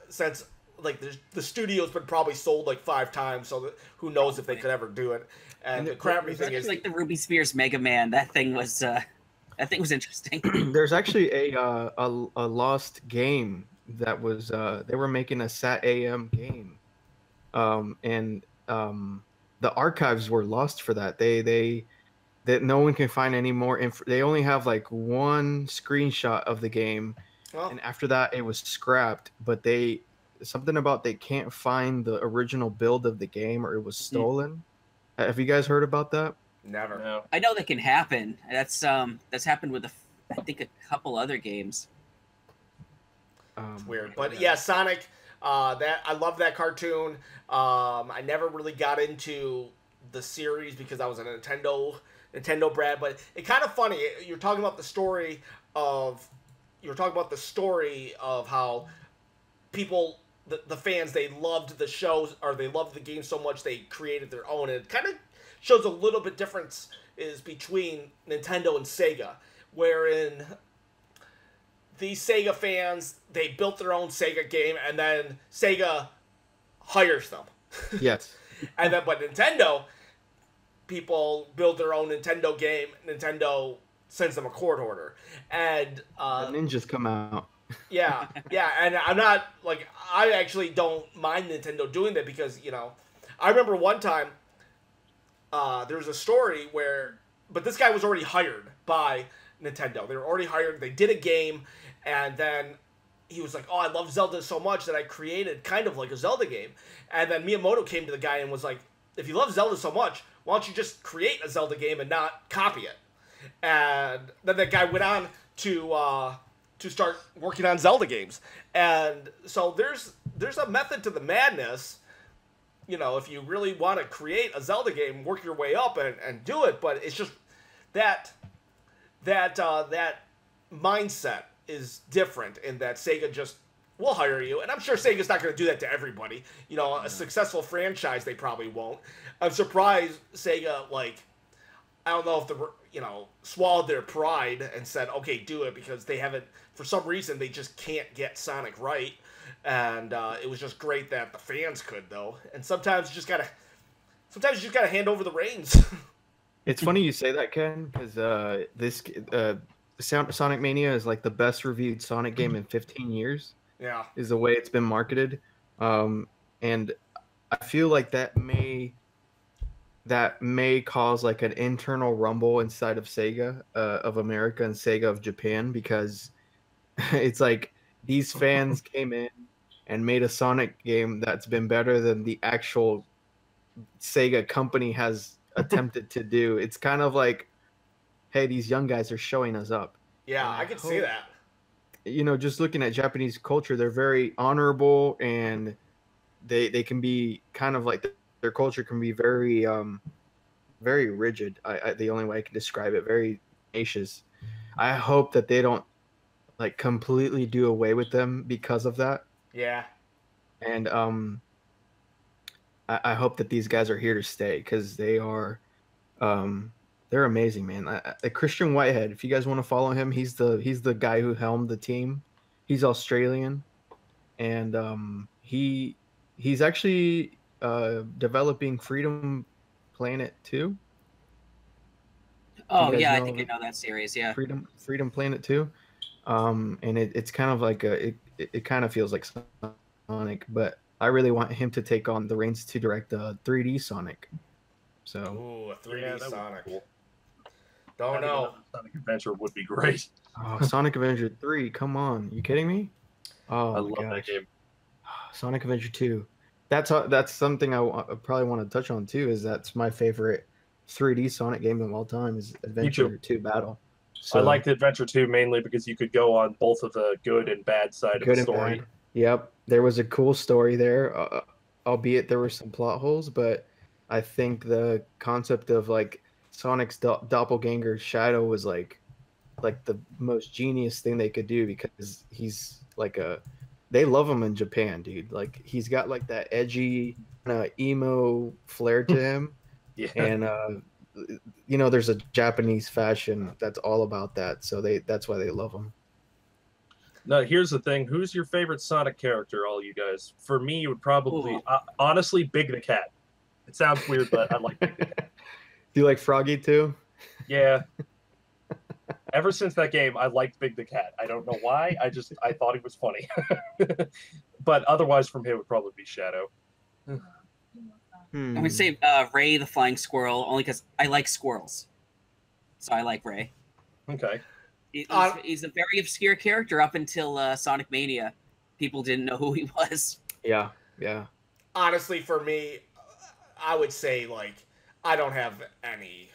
since the studio's been probably sold like 5 times, so who knows if they could ever do it. And the crappy thing is like the Ruby Spears Mega Man. That thing was interesting. There's actually a lost game that was they were making a Sat AM game, and the archives were lost for that. That no one can find any more they only have like one screenshot of the game, and after that it was scrapped. But they can't find the original build of the game, or it was stolen. Have you guys heard about that? Never. No. I know that can happen. That's happened with I think a couple other games. It's weird, but yeah, Sonic. That I love that cartoon. I never really got into the series because I was a Nintendo brat. But it's kind of funny. You're talking about the story of how people, the fans, they loved the shows, or they loved the game so much they created their own. And it kind of shows a little bit difference is between Nintendo and Sega, wherein these Sega fans, they built their own Sega game, and then Sega hires them. Yes. But Nintendo, people build their own Nintendo game. Nintendo sends them a court order, and the ninjas come out. yeah, and I'm not I actually don't mind Nintendo doing that because I remember one time there was a story but this guy was already hired by Nintendo. They were already hired. They did a game, and then he was like, "Oh, I love Zelda so much that I created kind of like a Zelda game." And then Miyamoto came to the guy and was like, "If you love Zelda so much, why don't you just create a Zelda game and not copy it?" And then that guy went on to start working on Zelda games. And so there's a method to the madness. You know, if you really want to create a Zelda game, work your way up and do it. But it's just that mindset is different in that Sega just will hire you, and I'm sure Sega's not going to do that to everybody. You know, a successful franchise, they probably won't. I'm surprised Sega, like, I don't know if swallowed their pride and said, okay, do it, because they haven't, for some reason, they just can't get Sonic right. And it was just great that the fans could, though. And sometimes you just gotta hand over the reins. It's funny you say that, Ken, because Sonic Mania is like the best reviewed Sonic game in 15 years. Yeah. Is the way it's been marketed. And I feel like that may cause like an internal rumble inside of Sega of America and Sega of Japan, because it's like these fans came in and made a Sonic game that's been better than the actual Sega company has attempted to do. It's kind of like, hey, these young guys are showing us up. Yeah, I could see that. You know, just looking at Japanese culture, they're very honorable, and they can be kind of like, their culture can be very very rigid. The only way I can describe it, very tenacious. I hope that they don't like completely do away with them because of that. Yeah. And I hope that these guys are here to stay, because they are they're amazing, man. Christian Whitehead, if you guys want to follow him, he's the guy who helmed the team. He's Australian, and he's actually developing Freedom Planet 2. Oh yeah, I think I know that series. Yeah, Freedom Planet 2. And it's kind of like it kind of feels like Sonic, but I really want him to take on the reins to direct a 3D Sonic. So ooh, a 3D Sonic. Cool. Don't know. Sonic Adventure would be great. Oh, Sonic Adventure 3, come on. You kidding me? Oh, I love that game. Sonic Adventure 2. That's something I probably want to touch on too, is that's my favorite 3D Sonic game of all time is Adventure 2 Battle. So, I liked Adventure 2 mainly because you could go on both of the good and bad side of the story. Bad. Yep. There was a cool story there, albeit there were some plot holes, but I think the concept of like Sonic's doppelganger Shadow was like the most genius thing they could do, because he's like they love him in Japan, dude. Like he's got like that edgy emo flair to him. Yeah. And you know, there's a Japanese fashion that's all about that, so that's why they love him. Now, here's the thing. Who's your favorite Sonic character, all you guys? For me, it would probably, honestly, Big the Cat. It sounds weird, but I like Big the Cat. Do you like Froggy too? Yeah. Ever since that game, I liked Big the Cat. I don't know why. I thought he was funny. But otherwise, from him, it would probably be Shadow. I'm going to say Ray the Flying Squirrel, only because I like squirrels. So I like Ray. Okay. He's a very obscure character up until Sonic Mania. People didn't know who he was. Yeah. Honestly, for me, I would say, like, I don't have any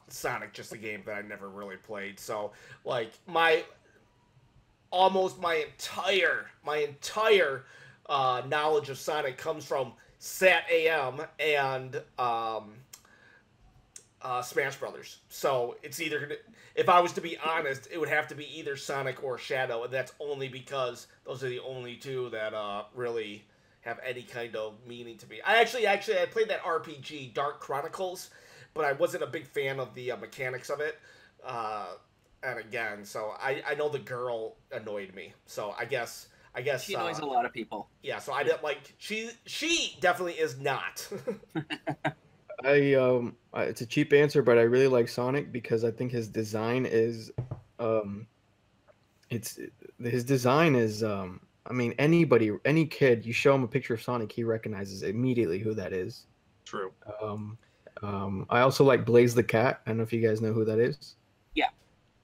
Sonic, just a game that I never really played. So, like, my entire knowledge of Sonic comes from Sat AM and Smash Brothers. So it's either, if I was to be honest, it would have to be either Sonic or Shadow, and that's only because those are the only two that really have any kind of meaning to me. I played that RPG Dark Chronicles, but I wasn't a big fan of the mechanics of it. And again, so I know the girl annoyed me. So I guess she annoys a lot of people. Yeah, so I didn't like, she definitely is not. It's a cheap answer, but I really like Sonic because I think his design is I mean, any kid, you show him a picture of Sonic, he recognizes immediately who that is. True. I also like Blaze the Cat. I don't know if you guys know who that is. Yeah.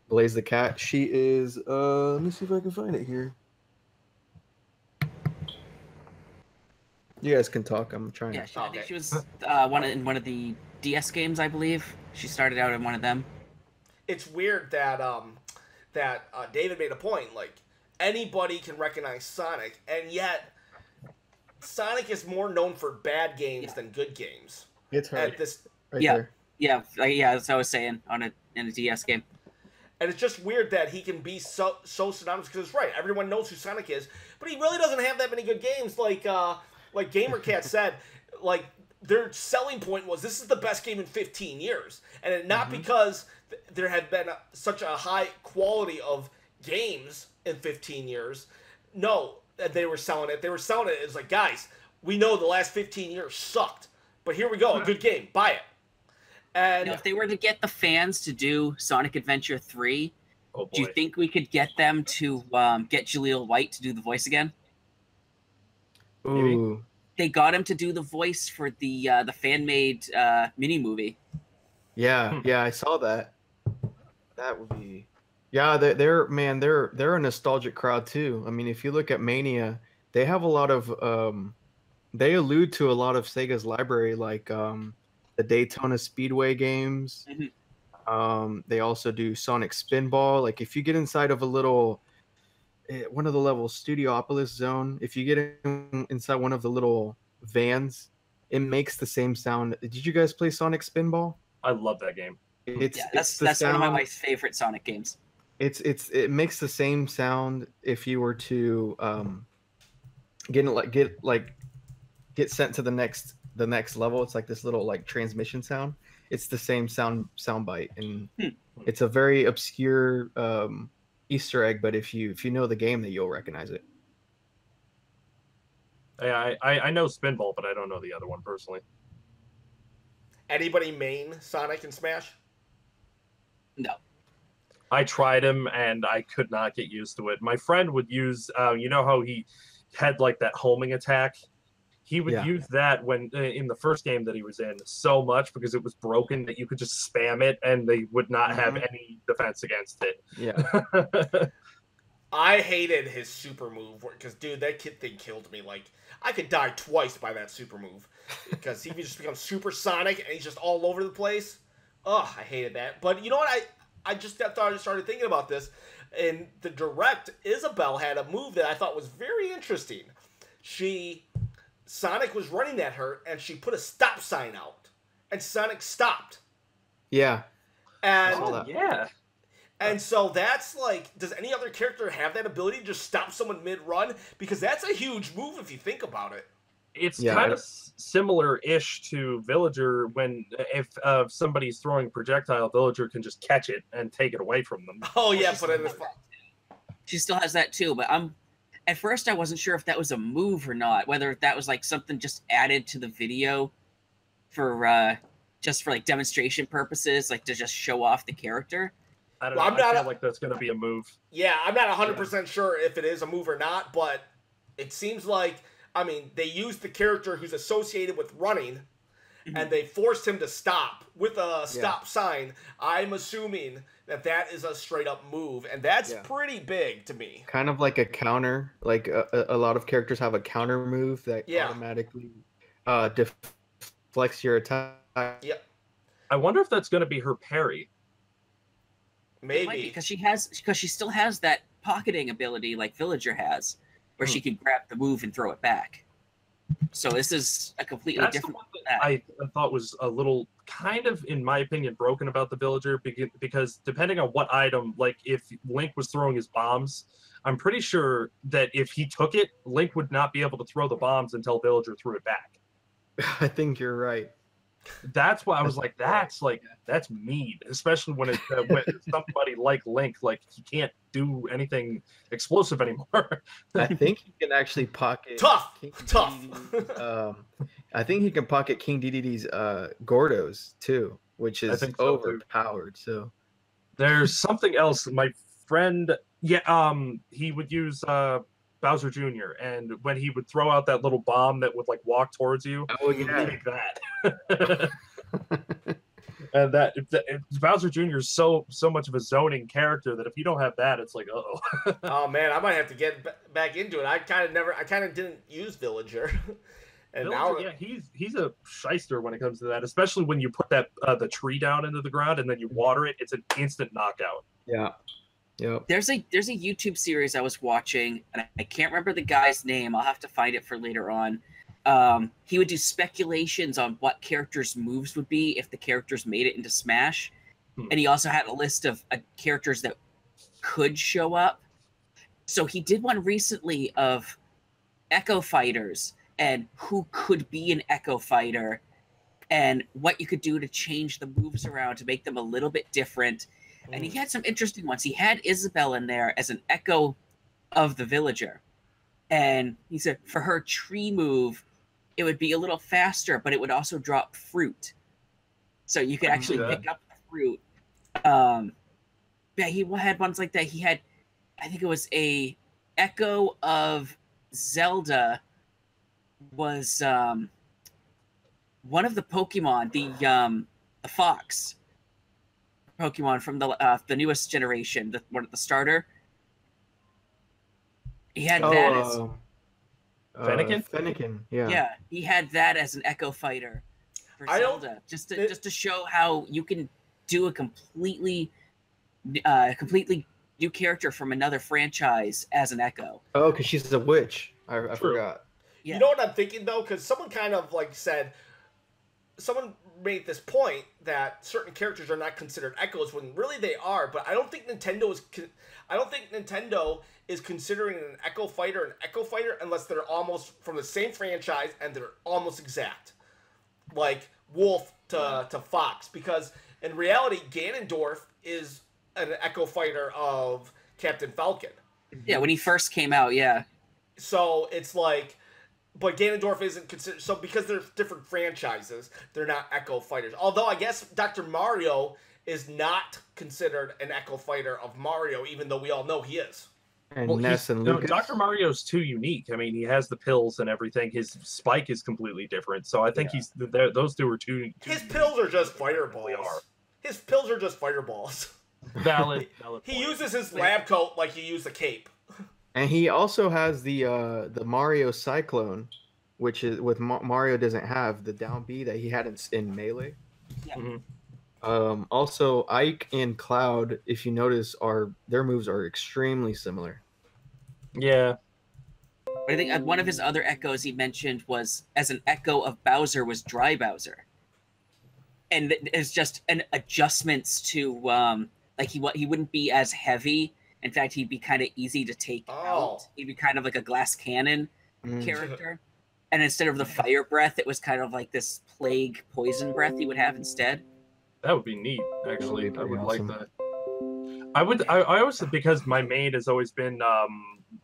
Blaze the Cat. She is let me see if I can find it here. You guys can talk. I'm trying. Yeah, I think she was in one of the DS games, I believe. She started out in one of them. It's weird that David made a point. Like, anybody can recognize Sonic, and yet Sonic is more known for bad games than good games. It's hard. At this, Right Yeah. there. Yeah, that's what I was saying in a DS game. and it's just weird that he can be so synonymous because it's right. Everyone knows who Sonic is, but he really doesn't have that many good games. Like GamerCat said, like their selling point was this is the best game in 15 years, and it, not because there had been such a high quality of games in 15 years. No, that they were selling it. They were selling it as like, guys, we know the last 15 years sucked, but here we go, a good game, buy it. And Now, if they were to get the fans to do Sonic Adventure 3, Oh boy. do you think we could get them to get Jaleel White to do the voice again? Maybe. Ooh. They got him to do the voice for the fan-made mini movie. Yeah, yeah, I saw that. That would be. Yeah, they're a nostalgic crowd too. I mean, if you look at Mania, they have a lot of they allude to a lot of Sega's library, like the Daytona Speedway games. They also do Sonic Spinball. Like if you get inside of a little one of the levels, Studiopolis Zone, if you get inside one of the little vans, it makes the same sound. Did you guys play Sonic Spinball? I love that game. Yeah, that's one of my wife's favorite Sonic games. It makes the same sound if you were to get sent to the next level. It's like this little like transmission sound. It's the same sound bite, and it's a very obscure Easter egg. But if you know the game, then you'll recognize it. I know Spinball, but I don't know the other one personally. anybody main Sonic and Smash? No. I tried him and I could not get used to it. My friend would use, you know how he had like that homing attack? He would use that when in the first game that he was in so much because it was broken that you could just spam it and they would not have any defense against it. Yeah. I hated his super move because, dude, that kid thing killed me. Like, I could die twice by that super move because he just becomes super Sonic and he's just all over the place. Ugh, I hated that. But you know what? I just started thinking about this. In the Direct, Isabelle had a move that I thought was very interesting. Sonic was running at her and she put a stop sign out. And Sonic stopped. Yeah. And yeah. And so that's like, does any other character have that ability to just stop someone mid-run? Because that's a huge move if you think about it. It's kind of similar-ish to Villager when if somebody's throwing projectile, Villager can just catch it and take it away from them. Oh, yeah, but she still has that too, but at first I wasn't sure if that was a move or not, whether that was like something just added to the video for just for like demonstration purposes, like to just show off the character. I don't know. I feel like that's going to be a move. Yeah, I'm not 100% sure if it is a move or not, but it seems like, I mean, they used the character who's associated with running, and they forced him to stop with a stop sign. I'm assuming that is a straight-up move, and that's pretty big to me. Kind of like a counter. Like a lot of characters have a counter move that automatically deflects your attack. Yeah. I wonder if that's going to be her parry. Maybe because she still has that pocketing ability like Villager has, where she can grab the move and throw it back. So this is a completely different. I thought was a little kind of, in my opinion, broken about the Villager because depending on what item, like if Link was throwing his bombs, I'm pretty sure that if he took it, Link would not be able to throw the bombs until Villager threw it back. I think you're right. That's why I was like, that's mean, especially when when somebody like Link, like he can't do anything explosive anymore. I think he can actually pocket tough. I think he can pocket King Dedede's Gordos too, which is overpowered. So there's something else. My friend, he would use Bowser Jr. and when he would throw out that little bomb that would like walk towards you, take that. And that Bowser Jr. is so much of a zoning character that if you don't have that, it's like, uh-oh. Oh man, I might have to get back into it. I kind of didn't use Villager. And Villager, now he's a shyster when it comes to that, especially when you put that the tree down into the ground and then you water it, it's an instant knockout. Yeah. Yep. There's a YouTube series I was watching, and I can't remember the guy's name. I'll have to find it for later on. He would do speculations on what characters' moves would be if the characters made it into Smash, and he also had a list of characters that could show up. So he did one recently of Echo Fighters and who could be an Echo Fighter and what you could do to change the moves around to make them a little bit different. And he had some interesting ones. He had Isabelle in there as an echo of the villager. And he said for her tree move, it would be a little faster, but it would also drop fruit. So you could actually pick up the fruit. Yeah, he had ones like that. He had, I think it was a echo of Zelda was one of the Pokemon, the fox Pokemon from the newest generation, the starter. He had that as Fennekin? Fennekin, yeah. Yeah, he had that as an Echo Fighter for Zelda, just to show how you can do a completely new character from another franchise as an Echo. Oh, because she's a witch. I forgot. Yeah. You know what I'm thinking though, because someone kind of like said, someone made this point that certain characters are not considered echoes when really they are, but I don't think Nintendo is considering an Echo Fighter unless they're almost from the same franchise and they're almost exact, like Wolf to Fox, because in reality Ganondorf is an Echo Fighter of Captain Falcon. Yeah, when he first came out, yeah. So it's like, but Ganondorf isn't considered, so because they're different franchises, they're not Echo Fighters. Although I guess Dr. Mario is not considered an Echo Fighter of Mario, even though we all know he is. And Ness and Lucas. Dr. Mario's too unique. I mean, he has the pills and everything. His spike is completely different. So I think those two are too. His pills are just fireballs. His pills are just fireballs. Valid. He uses his lab coat like he used a cape. And he also has the Mario Cyclone, which is Mario doesn't have the down B that he had in Melee. Yeah. Mm-hmm. Also, Ike and Cloud, if you notice, their moves are extremely similar. Yeah. But I think one of his other echoes he mentioned was as an echo of Bowser was Dry Bowser, and it's just an adjustments to like he wouldn't be as heavy. In fact, he'd be kind of easy to take out. He'd be kind of like a glass cannon character. And instead of the fire breath, it was kind of like this plague poison breath he would have instead. That would be neat, actually. I would awesome. like that. I always, because my main has always been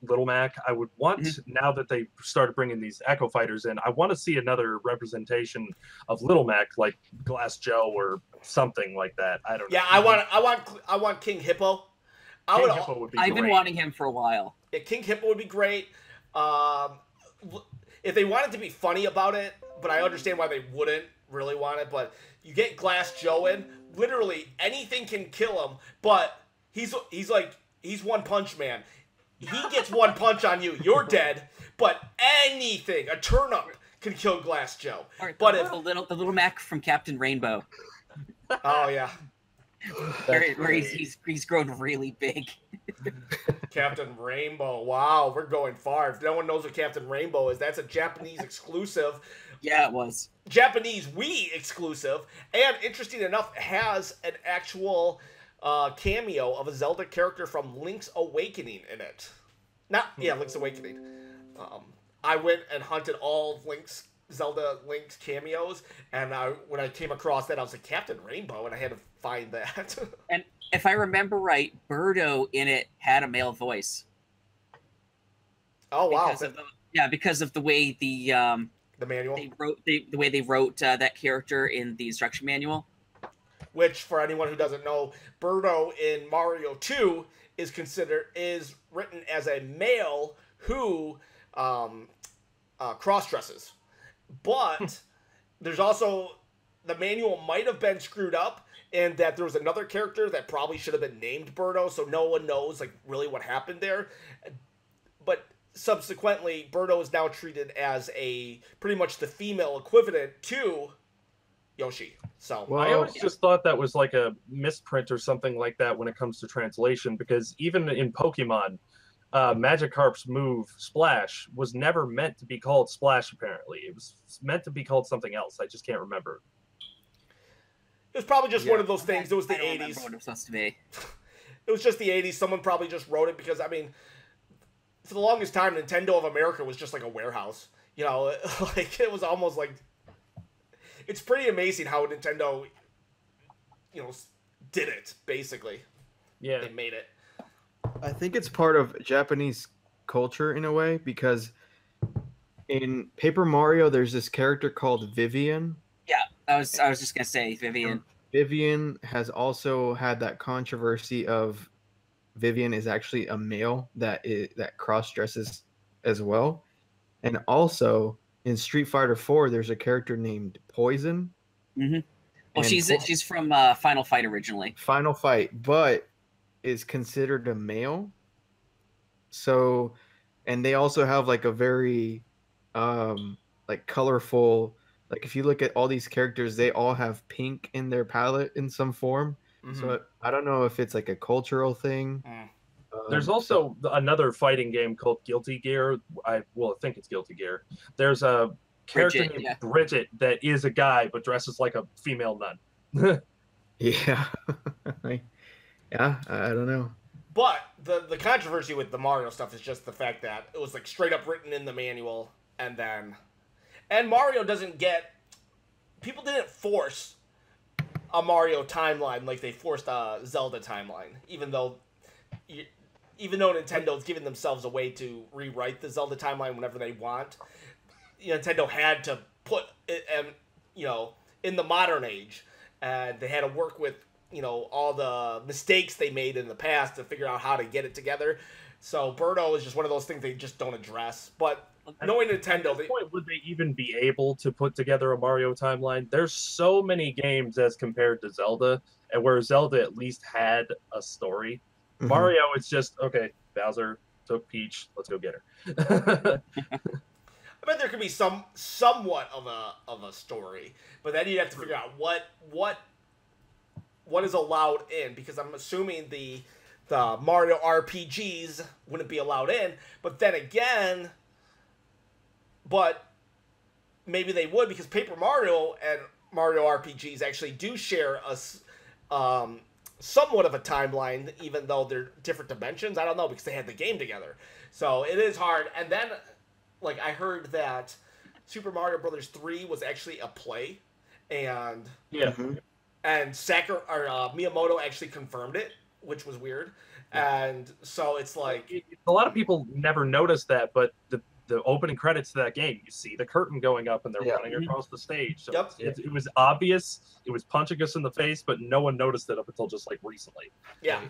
Little Mac, I would want, now that they started bringing these Echo Fighters in, I want to see another representation of Little Mac, like Glass Joe or something like that. I don't know. Yeah, I want King Hippo. Hippo would be I've great. been wanting him for a while. Yeah, King Hippo would be great. If they wanted to be funny about it, but I understand why they wouldn't really want it, but you get Glass Joe in, literally anything can kill him, but he's One Punch Man. He gets one punch on you, you're dead, but anything, a turnip can kill Glass Joe. Right, but the little Mac from Captain Rainbow. Oh yeah. Where he's grown really big. Captain Rainbow. Wow, we're going far. If no one knows what Captain Rainbow is, that's a Japanese exclusive. Yeah, it was. Japanese Wii exclusive. And interesting enough, has an actual cameo of a Zelda character from Link's Awakening in it. Link's Awakening. I went and hunted all of Link's cameos, and when I came across that, I was like, Captain Rainbow, and I had to find that. And if I remember right, Birdo in it had a male voice. Oh wow! Because of the way the manual the way they wrote that character in the instruction manual. Which, for anyone who doesn't know, Birdo in Mario 2 is written as a male who cross-dresses. But there's also, the manual might have been screwed up, and that there was another character that probably should have been named Birdo, so no one knows like really what happened there. But subsequently, Birdo is now treated as pretty much the female equivalent to Yoshi. So Well, I always just thought that was like a misprint or something like that when it comes to translation, because even in Pokemon, Magikarp's move Splash was never meant to be called Splash. Apparently, it was meant to be called something else. I just can't remember. it was probably just one of those I things. It was the don't remember 80s. what it was supposed to be. It was just the 80s. Someone probably just wrote it because, I mean, for the longest time, Nintendo of America was just like a warehouse. You know, like it was almost like. It's pretty amazing how Nintendo, you know, did it, basically. Yeah, They made it. I think it's part of Japanese culture in a way because in Paper Mario, there's this character called Vivian. Yeah, I was just gonna say Vivian. Vivian has also had that controversy of Vivian is actually a male that cross dresses as well, and also in Street Fighter 4, there's a character named Poison. Well, And she's from Final Fight originally. Final Fight, but is considered a male. So, and they also have like a very, like colorful. Like if you look at all these characters, they all have pink in their palette in some form. Mhm. So I don't know if it's like a cultural thing. Mm. there's also another fighting game called Guilty Gear. I think it's Guilty Gear. There's a character Bridget, named yeah. Bridget that is a guy but dresses like a female nun. Yeah, yeah. I don't know. But the controversy with the Mario stuff is just the fact that it was like straight up written in the manual, and Mario doesn't get. People didn't force a Mario timeline like they forced a Zelda timeline, even though Nintendo's given themselves a way to rewrite the Zelda timeline whenever they want. Nintendo had to put it, in the modern age, and they had to work with all the mistakes they made in the past to figure out how to get it together. So Birdo is just one of those things they just don't address. But knowing Nintendo, At this point, would they even be able to put together a Mario timeline? There's so many games as compared to Zelda, and where Zelda at least had a story. Mhm. Mario, it's just okay. Bowser took Peach. Let's go get her. I bet there could be somewhat of a story, but then you'd have to figure out what is allowed in, because I'm assuming the Mario RPGs wouldn't be allowed in, but then again, maybe they would, because Paper Mario and Mario RPGs actually do share somewhat of a timeline, even though they're different dimensions. I don't know, because they had the game together, so it is hard. And then, like, I heard that Super Mario Brothers 3 was actually a play, and yeah. Mhm. and Miyamoto actually confirmed it, which was weird. And so it's like, A lot of people never noticed that, but the opening credits to that game, you see the curtain going up and they're Yeah. running across the stage. So Yep. it was obvious. It was punching us in the face, but no one noticed it up until just like recently. yeah.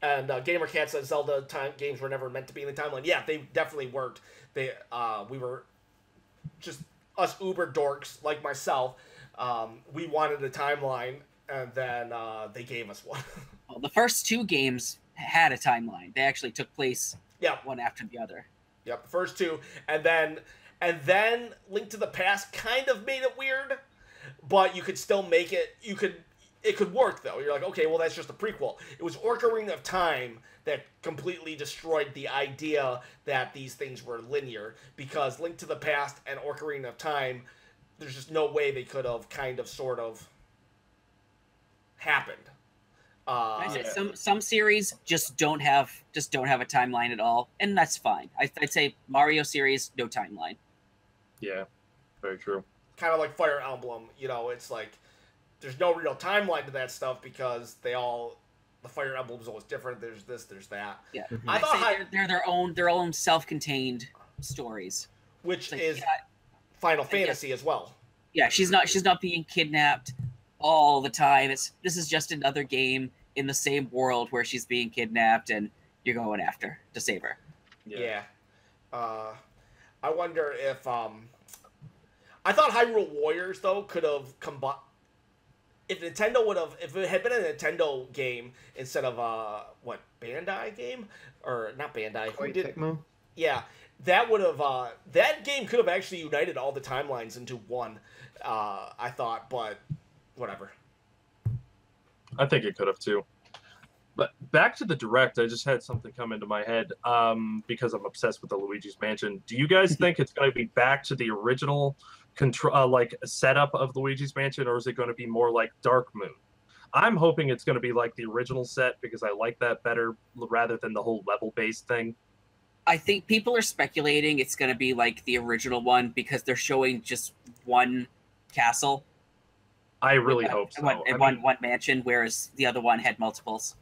And GamerCat says Zelda games were never meant to be in the timeline. Yeah, they definitely weren't. We were just us uber dorks like myself. We wanted a timeline, and then they gave us one. Well, the first two games had a timeline. They actually took place Yeah. one after the other. Yep, the first two, and then Link to the Past kind of made it weird, but you could still make it. It could work though. You're like, okay, well that's just a prequel. It was Ocarina of Time that completely destroyed the idea that these things were linear, because Link to the Past and Ocarina of Time, there's just no way they could have kind of sort of happened. I say some series just don't have a timeline at all, and that's fine. I'd say Mario series, no timeline. Yeah, very true. Kind of like Fire Emblem, it's like there's no real timeline to that stuff, because the Fire Emblem's always different. There's this, there's that. Yeah, Mhm. I thought I'd say they're their own self-contained stories. which Like, is yeah, Final Fantasy as well. yeah, she's not being kidnapped all the time. This is just another game in the same world where she's being kidnapped and you're going after to save her. Yeah. I wonder if I thought Hyrule Warriors though could have combined. If it had been a Nintendo game instead of Bandai game, or not Bandai, who Koei did? Tecmo? Yeah, that would have that game could have actually united all the timelines into one. I thought, but whatever. I think it could have too. But back to the Direct, I just had something come into my head because I'm obsessed with the Luigi's Mansion. Do you guys think it's going to be back to the original like setup of Luigi's Mansion, or is it going to be more like Dark Moon? I'm hoping it's going to be like the original set because I like that better rather than the whole level-based thing. I think people are speculating it's going to be like the original one because they're showing just one castle. I really hope so. One mansion, whereas the other one had multiples.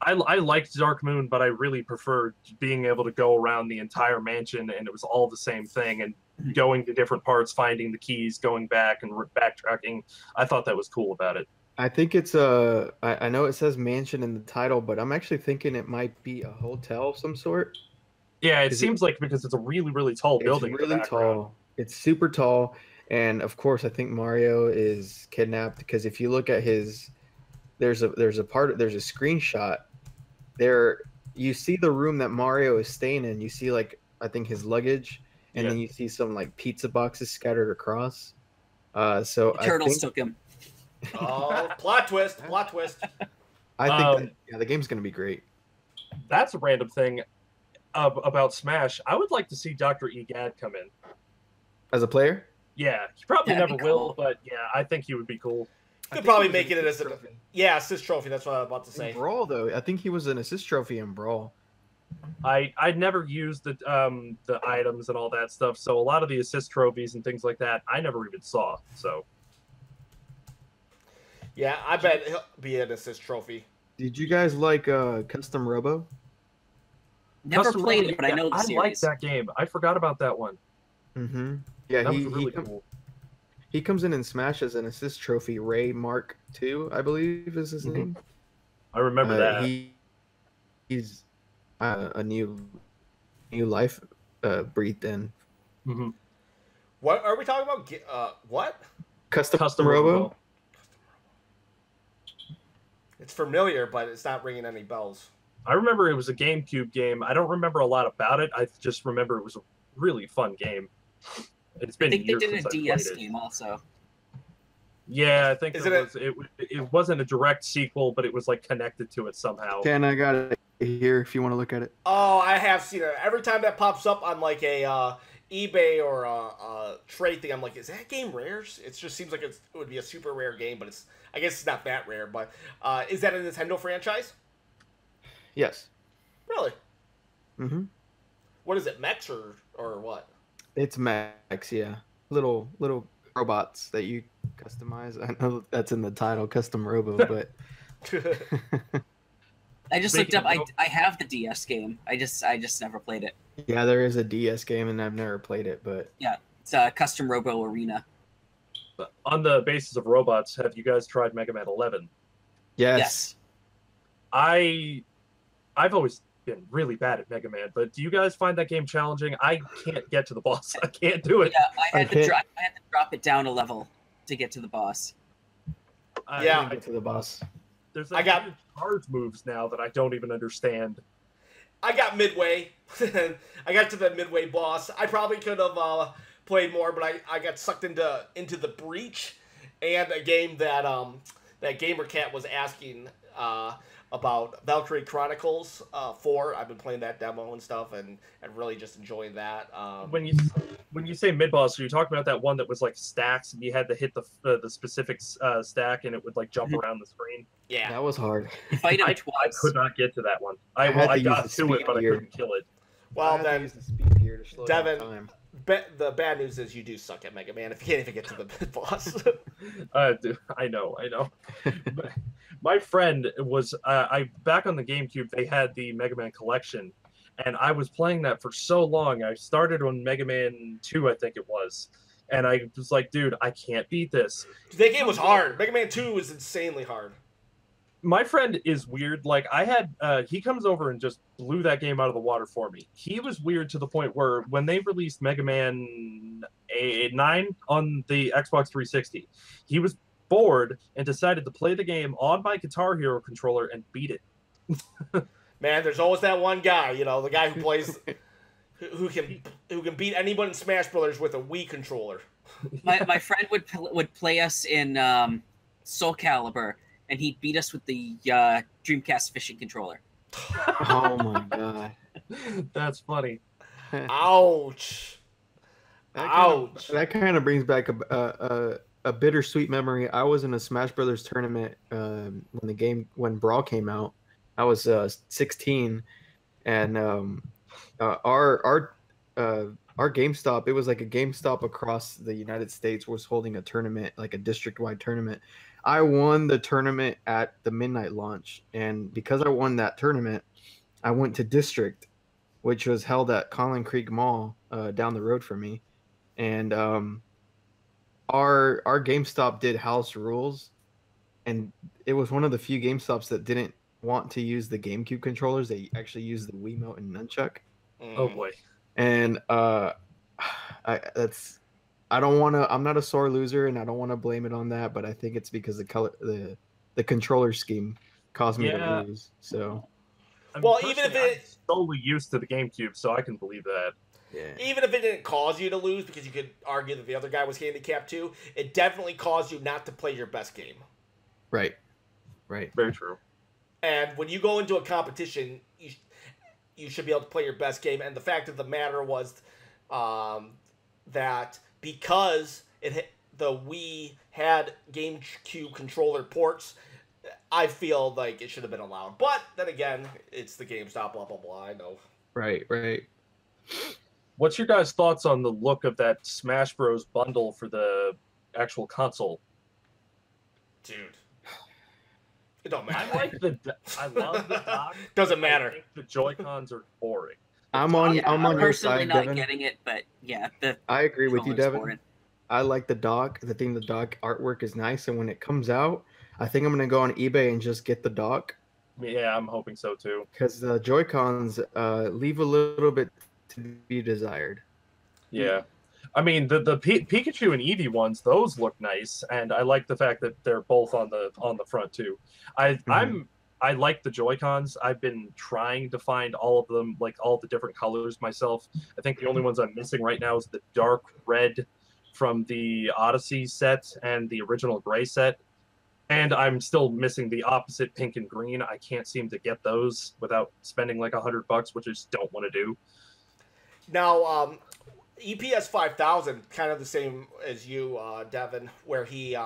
I liked Dark Moon, but I really preferred being able to go around the entire mansion and it was all the same thing and going to different parts, finding the keys, going back and backtracking. I thought that was cool about it. I think it's I know it says mansion in the title, but I'm actually thinking it might be a hotel of some sort. Yeah, it seems like because it's a really, really tall building. It's really tall. It's super tall. And of course, I think Mario is kidnapped because if you look at there's a screenshot there. You see the room that Mario is staying in. You see like, I think his luggage, and then you see some like pizza boxes scattered across. So the turtles took him. Oh, plot twist. I think the game's going to be great. That's a random thing about Smash. I would like to see Dr. Egad come in. As a player? Yeah, he probably That'd never be cool. will, but yeah, I think he would be cool. Could probably make it as assist trophy. That's what I was about to say. In Brawl, though, I think he was an assist trophy in Brawl. I never used the items and all that stuff, so a lot of the assist trophies and things like that I never even saw. So yeah, I bet he'll be an assist trophy. Did you guys like Custom Robo? Never Custom played Robo, it, but I know the I series. like that game. I forgot about that one. Mm-hmm. Yeah, That was really cool. He comes in and Smash as an assist trophy. Ray Mark II, I believe, is his name. I remember that. He's a new life breathed in. Mm-hmm. What are we talking about? What? Custom Robo. It's familiar, but it's not ringing any bells. I remember it was a GameCube game. I don't remember a lot about it. I just remember it was a really fun game. It's been I think they years did since a I DS played it. game also. Yeah, I think Isn't it wasn't a direct sequel, but it was like connected to it somehow. Ken, I got it here if you want to look at it. Oh, I have seen it. Every time that pops up on like a eBay or a trade thing, I'm like, is that game rare? It just seems like it would be a super rare game, but I guess it's not that rare. But is that a Nintendo franchise? Yes. Really? Mm-hmm. What is it, mechs or what? It's Max, yeah. Little robots that you customize. I know that's in the title, Custom Robo, but I just Speaking looked up. of- I have the DS game. I just never played it. yeah, there is a DS game and I've never played it, but It's Custom Robo Arena. On the basis of robots, have you guys tried Mega Man 11? yes. I've always been really bad at Mega Man, but do you guys find that game challenging? I can't get to the boss. I can't do it. Yeah, I had Okay. to drop it down a level to get to the boss. Yeah. Get to the boss. There's I got- weird charge moves now that I don't even understand. I got midway. I got to the midway boss. I probably could have played more, but I got sucked into the breach and a game that that GamerCat was asking about, Valkyrie Chronicles 4. I've been playing that demo and stuff, and really just enjoying that. When you say mid boss, are you talking about that one that was like stacks and you had to hit the specific stack and it would like jump around the screen? Yeah. That was hard. You fight him I twice. could not get to that one. I had to I use got the to it, speed but I gear. couldn't kill it. Well, I had to then, use the speed here to slow down Devin, time. the bad news is you do suck at Mega Man if you can't even get to the mid boss. Dude, I know. But my friend was back on the GameCube. They had the Mega Man collection, and I was playing that for so long. I started on Mega Man 2, I think it was, and I was like, dude, I can't beat this. That game was hard. Mega Man 2 was insanely hard. My friend is weird. Like I had, he comes over and just blew that game out of the water for me. He was weird to the point where when they released Mega Man 9 on the Xbox 360, he was bored and decided to play the game on my Guitar Hero controller and beat it. Man, there's always that one guy, the guy who plays who can beat anyone in Smash Brothers with a Wii controller. My friend would play us in Soul Calibur, and he'd beat us with the Dreamcast fishing controller. Oh my god. That's funny. Ouch. Ouch. That kind of brings back a bittersweet memory. I was in a Smash Brothers tournament when Brawl came out. I was 16, and our GameStop, it was like a GameStop across the United States, was holding a tournament, like a district-wide tournament. I won the tournament at the midnight launch, and because I won that tournament, I went to district, which was held at Collin Creek Mall down the road from me, and our GameStop did house rules, and it was one of the few GameStops that didn't want to use the GameCube controllers. They actually used the Wiimote and Nunchuck. Oh boy. And I'm not a sore loser, and I don't want to blame it on that, but I think it's because the controller scheme caused me to lose. So well, even if I'm solely used to the GameCube, so I can believe that. yeah. Even if it didn't cause you to lose, because you could argue that the other guy was handicapped too, it definitely caused you not to play your best game. Right. Very true. And when you go into a competition, you should be able to play your best game. And the fact of the matter was that because the Wii had GameCube controller ports, I feel like it should have been allowed. But then again, it's the GameStop, blah, blah, blah. I know. Right. What's your guys' thoughts on the look of that Smash Bros. Bundle for the actual console? Dude. It don't matter. I love the dock. Doesn't matter. I think the Joy-Cons are boring. I'm on your personally side, not Devin. getting it, but yeah, I agree with you, Devin. Boring. I like the dock. The dock artwork is nice, and when it comes out, I think I'm gonna go on eBay and just get the dock. Yeah, I'm hoping so too. Because the Joy-Cons leave a little bit to be desired. Yeah. I mean, the Pikachu and Eevee ones, those look nice, and I like the fact that they're both on the front too. I like the Joy-Cons. I've been trying to find all of them, like all the different colors myself. I think the only ones I'm missing right now is the dark red from the Odyssey set and the original gray set. And I'm still missing the opposite pink and green. I can't seem to get those without spending like $100, which I just don't want to do. Now, EPS 5000, kind of the same as you, Devin, where he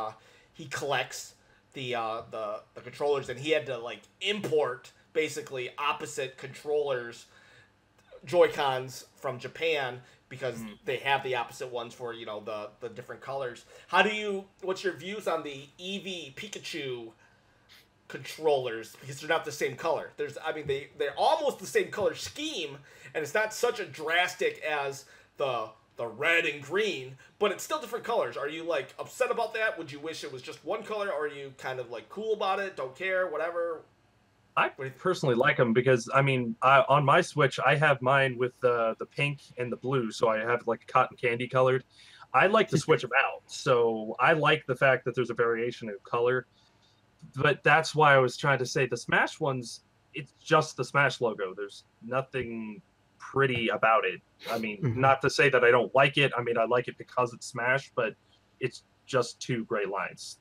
collects the controllers, and he had to like import basically opposite controllers, Joy-Cons from Japan, because they have the opposite ones for the different colors. What's your views on the Eevee Pikachu controllers, because they're not the same color? They're almost the same color scheme, and it's not such a drastic as the red and green, but it's still different colors. Are you like upset about that? Would you wish it was just one color, or are you kind of like cool about it, don't care, whatever? I personally like them because, I mean, on my Switch, I have mine with the pink and the blue, so I have like cotton candy colored. I like to switch them out, so I like the fact that there's a variation of color. But that's why I was trying to say the Smash ones, it's just the Smash logo. There's nothing pretty about it. I mean, not to say that I don't like it. I mean, I like it because it's Smash, but it's just two gray lines.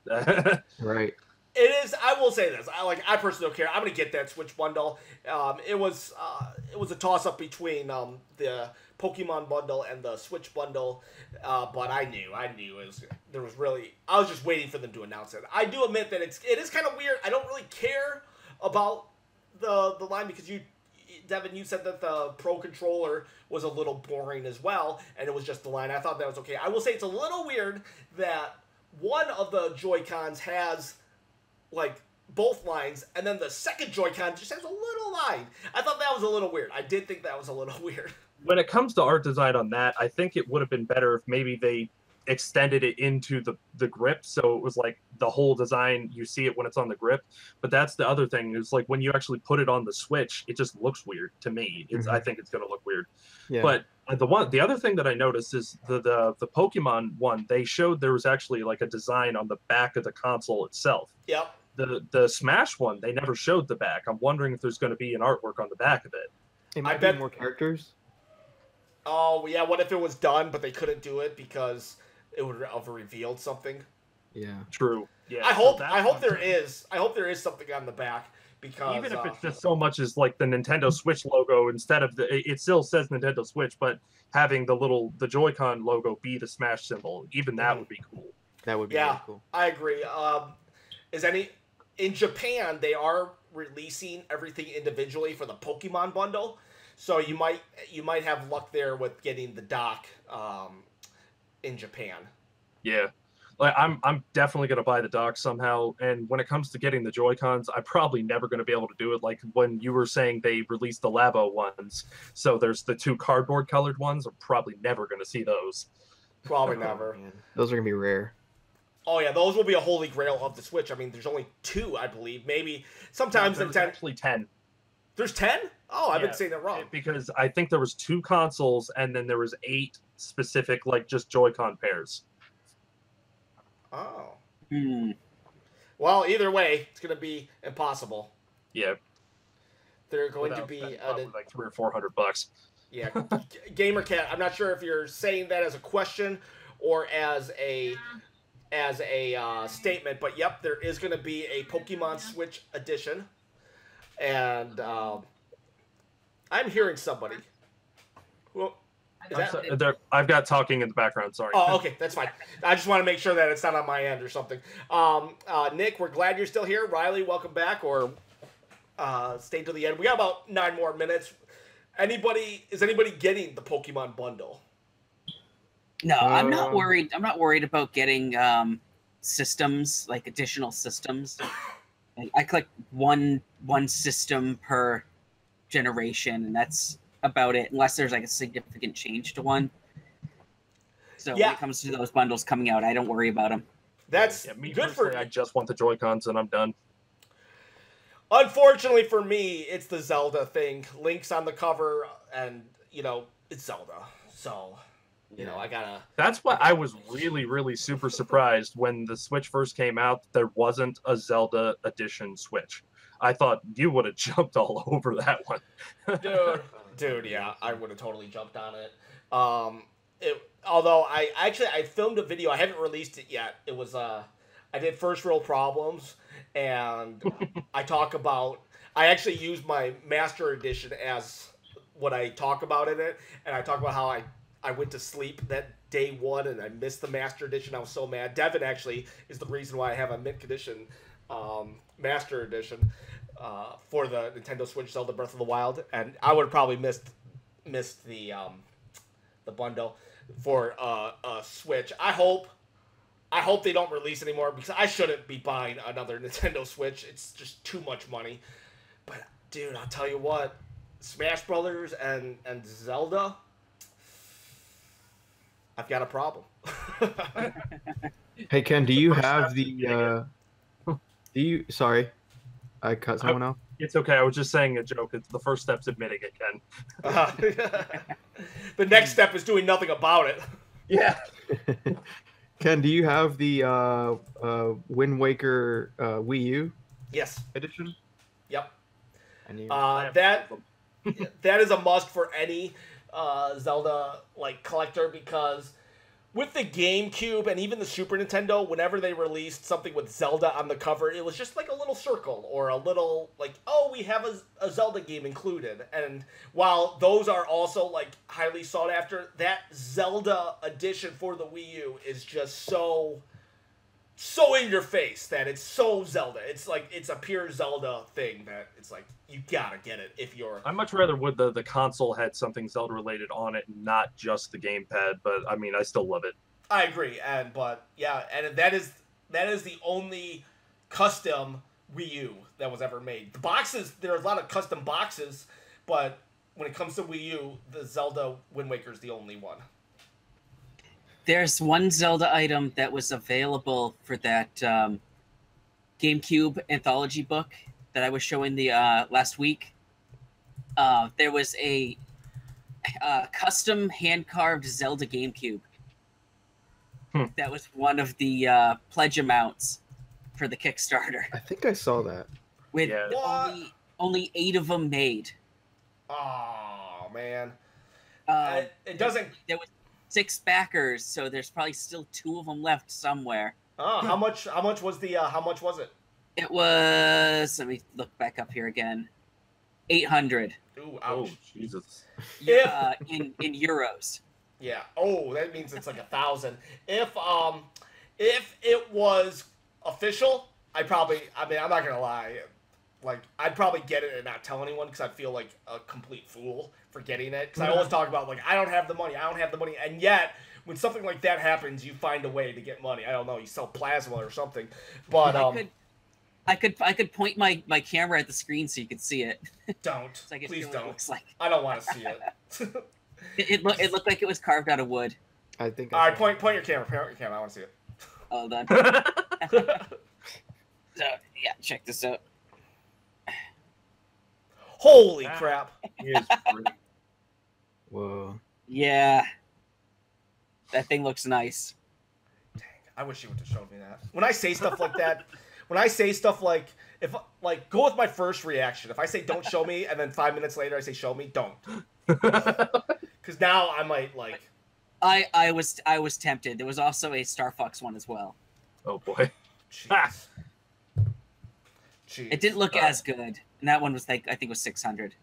Right. It is. I will say this. I personally don't care. I'm gonna get that Switch bundle. It was a toss up between the Pokemon bundle and the Switch bundle, but I knew I was just waiting for them to announce it. I do admit that it is kind of weird. I don't really care about the line, because Devin, you said that the Pro Controller was a little boring as well, and it was just the line. I thought that was okay. I will say it's a little weird that one of the Joy-Cons has like both lines, and then the second Joy-Con just has a little line. I thought that was a little weird. I did think that was a little weird. When it comes to art design on that, I think it would have been better if maybe they extended it into the grip, so it was like the whole design, you see it when it's on the grip. But that's the other thing, is like when you actually put it on the Switch, it just looks weird to me. I think it's gonna look weird. Yeah. But the other thing that I noticed is the Pokemon one, they showed there was actually like a design on the back of the console itself. Yep. The Smash one, they never showed the back. I'm wondering if there's going to be an artwork on the back of it. It might be more characters. Oh yeah, what if it was done but they couldn't do it because it would have revealed something? Yeah. True. Yeah. I so hope that's there is. I hope there is something on the back because even if it's just so much as like the Nintendo Switch logo instead of it still says Nintendo Switch, but having the Joy-Con logo be the Smash symbol, even that would be cool. That would be yeah, really cool. I agree. In Japan they are releasing everything individually for the Pokemon bundle, so you might have luck there with getting the dock in Japan. Yeah. Like I'm definitely gonna buy the dock somehow. And when it comes to getting the Joy-Cons, I'm probably never gonna be able to do it. Like when you were saying they released the Labo ones, so there's the 2 cardboard colored ones. I'm probably never gonna see those. Probably never. Man. Those are gonna be rare. Oh yeah, those will be a holy grail of the Switch. I mean, there's only 2, I believe. Maybe sometimes There's Nintendo. actually 10. There's 10? Oh, I've Yeah, been saying that wrong. because I think there was 2 consoles and then there was 8 specific like just Joy-Con pairs. Oh. Hmm. Well, either way, it's gonna be impossible. Yeah. They're going Without to be spending probably like $300 or $400. yeah. GamerCat. I'm not sure if you're saying that as a question or as a statement, but yep, there is going to be a Pokemon Switch edition, and I'm hearing somebody. Well, is that? I've got talking in the background. Sorry. Oh, okay, that's fine. I just want to make sure that it's not on my end or something. Nick, we're glad you're still here. Riley, welcome back, or stay till the end. We got about 9 more minutes. Is anybody getting the Pokemon bundle? No, I'm not worried. I'm not worried about getting systems, like additional systems. I collect one system per generation, and that's about it, unless there's like a significant change to one. So when it comes to those bundles coming out, I don't worry about them. That's me good for me. I just want the Joy-Cons and I'm done. Unfortunately for me, it's the Zelda thing. Link's on the cover, and it's Zelda. So, I gotta. That's why I was really, really super surprised when the Switch first came out. There wasn't a Zelda edition Switch. I thought you would have jumped all over that one. Dude, yeah, I would have totally jumped on it. Although I filmed a video. I haven't released it yet. It was I did First World Problems, and I actually used my Master Edition as what I talk about in it, and I talk about how I went to sleep that day 1 and I missed the Master Edition. I was so mad. Devin actually is the reason why I have a mint condition Master Edition for the Nintendo Switch Zelda Breath of the Wild, and I would have probably missed the bundle for Switch. I hope they don't release anymore, because I shouldn't be buying another Nintendo Switch. It's just too much money. But dude, I'll tell you what, Smash Brothers and Zelda, I've got a problem. Hey Ken, do you have the sorry, I cut someone off. It's okay. I was just saying a joke. It's the first step's admitting it, Ken. The next step is doing nothing about it. Yeah. Ken, do you have the Wind Waker Wii U Yes. edition? Yep. I that is a must for any Zelda collector, because with the GameCube and even the Super Nintendo, whenever they released something with Zelda on the cover, it was just like a little circle or a little we have a Zelda game included. And while those are also highly sought after, that Zelda edition for the Wii U is just so in your face that it's so Zelda. It's it's a pure Zelda thing that it's you gotta get it if you're. I much rather would the console had something Zelda related on it, not just the gamepad. But I mean, I still love it. I agree, and that is the only custom Wii U that was ever made. The boxes, there's a lot of custom boxes, but when it comes to Wii U, the Zelda Wind Waker is the only one. There's one Zelda item that was available for that GameCube anthology book that I was showing the last week. There was a custom hand-carved Zelda GameCube. That was one of the pledge amounts for the Kickstarter. think I saw that. With only 8 of them made. Oh man, It doesn't. There was 6 backers, so there's probably still 2 of them left somewhere. Oh, how much? How much was the? How much was it? It was. Let me look back up here again. 800. Ooh, Oh, ouch. Jesus. In euros. Yeah. Oh, that means it's like 1,000. If it was official, I mean, I'm not gonna lie. Like, I'd probably get it and not tell anyone because I'd feel like a complete fool for getting it. Because I always talk about, like, I don't have the money, and yet when something like that happens, you find a way to get money. I don't know, you sell plasma or something. But I could point my camera at the screen so you could see it. Don't. So I can Please show what it don't. looks like. I don't want to see it. It looked like it was carved out of wood. I think. All right, point your camera. Point your camera. I want to see it. Hold on. So yeah, check this out. Holy crap! He is free. Whoa. Yeah, that thing looks nice. I wish you would have showed me that. When I say stuff like that, if like go with my first reaction. If I say don't show me, and then 5 minutes later I say show me, don't. Because now I might like. I was tempted. There was also a Star Fox one as well. Oh boy. Jeez. Jeez. It didn't look as good, and that one was like I think it was 600.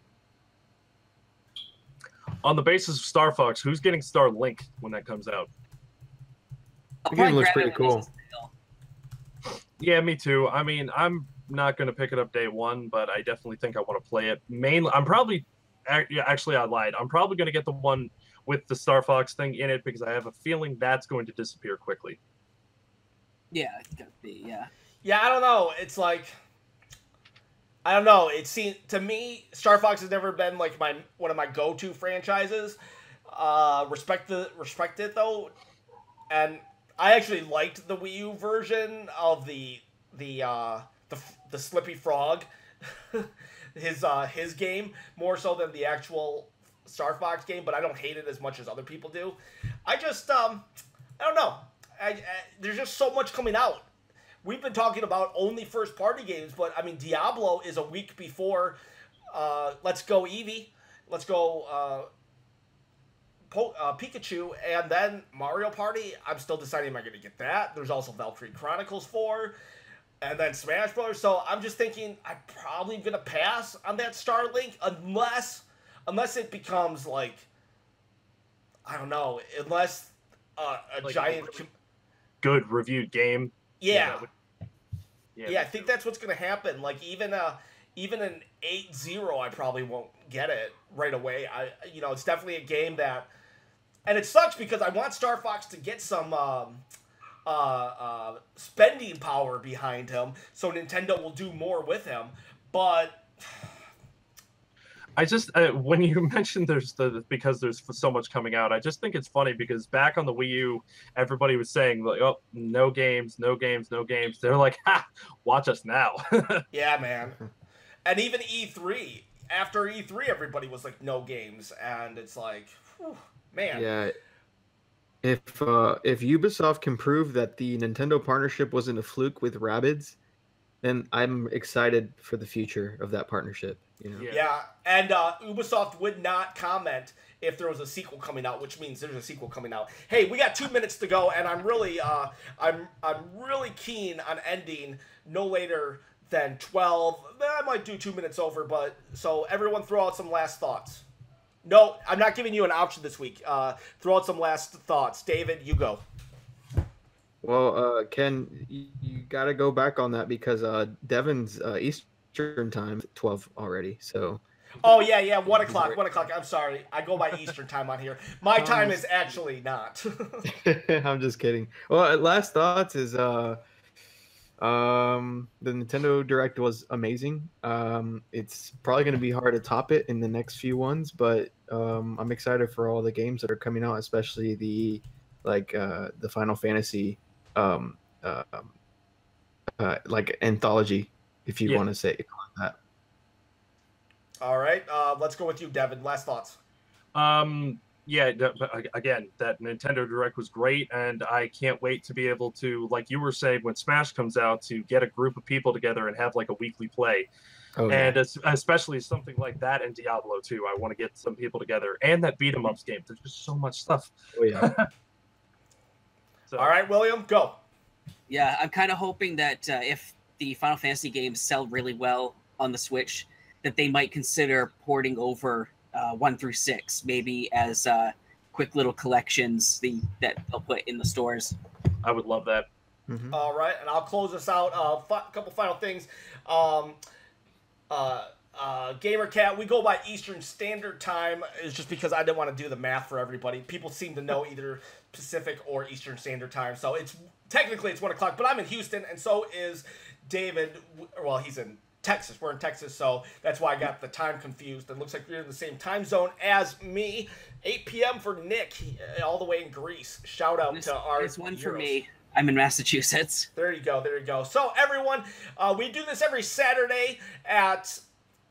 On the basis of Star Fox, who's getting Star Link when that comes out? The game looks pretty cool. Yeah, me too. I mean, I'm not going to pick it up day one, but I definitely think I want to play it. Mainly, actually, I lied. I'm probably going to get the one with the Star Fox thing in it because I have a feeling that's going to disappear quickly. Yeah, it could be. Yeah. Yeah, I don't know. It's like. I don't know. It seems to me, Star Fox has never been like one of my go-to franchises. Respect it though, and I actually liked the Wii U version of the Slippy Frog, his game more so than the actual Star Fox game. But I don't hate it as much as other people do. I just I don't know. There's just so much coming out. We've been talking about only first-party games, but, I mean, Diablo is a week before Let's Go Eevee, Let's Go Pikachu, and then Mario Party. I'm still deciding am I going to get that. There's also Valkyrie Chronicles 4, and then Smash Bros. So I'm just thinking I'm probably going to pass on that Starlink unless it becomes, like, I don't know, unless Like giant... really good reviewed game. Yeah. Yeah, I think that's what's going to happen. Like, even an 8-0, I probably won't get it right away. It's definitely a game that... And it sucks because I want Star Fox to get some spending power behind him so Nintendo will do more with him. But... I just when you mentioned because there's so much coming out, I just think it's funny because back on the Wii U, everybody was saying like, "Oh, no games, no games, no games." They're like, "Ha, watch us now." Yeah, man. And even E3, after E3, everybody was like, "No games," and it's like, whew, man. Yeah. If Ubisoft can prove that the Nintendo partnership wasn't a fluke with Rabbids, then I'm excited for the future of that partnership. You know? Yeah, and Ubisoft would not comment if there was a sequel coming out, which means there's a sequel coming out. Hey, we got 2 minutes to go, and I'm really keen on ending no later than 12. I might do 2 minutes over, but so everyone throw out some last thoughts. No, I'm not giving you an option this week. Throw out some last thoughts. David, you go. Well, Ken, you got to go back on that because Devin's Eastern time 12 already. So. Oh yeah, 1 o'clock. 1 o'clock. I'm sorry, I go by Eastern time on here. My time is actually not. I'm just kidding. Well, last thoughts is the Nintendo Direct was amazing. It's probably going to be hard to top it in the next few ones, but I'm excited for all the games that are coming out, especially the Final Fantasy like anthology, if you want to say that. All right, let's go with you, Devin. Last thoughts. Yeah, again, that Nintendo Direct was great, and I can't wait to be able to, like you were saying, when Smash comes out, to get a group of people together and have like a weekly play. Oh And yeah. especially something like that in Diablo 2. I want to get some people together. And that beat 'em ups game. There's just so much stuff. Oh yeah. So, All right, William, go. Yeah, I'm kind of hoping that if the Final Fantasy games sell really well on the Switch, that they might consider porting over 1 through 6, maybe as quick little collections that they'll put in the stores. I would love that. Mhm. All right, and I'll close this out. A couple final things. GamerCat, we go by Eastern Standard Time. It's just because I didn't want to do the math for everybody. People seem to know either Pacific or Eastern Standard Time, so it's technically it's 1 o'clock. But I'm in Houston, and so is David. Well, he's in Texas. We're in Texas, so that's why I got the time confused. It looks like you're in the same time zone as me. 8 p.m. for Nick, all the way in Greece. Shout out to our. There's one for heroes. me. I'm in Massachusetts. There you go. There you go. So everyone, we do this every Saturday at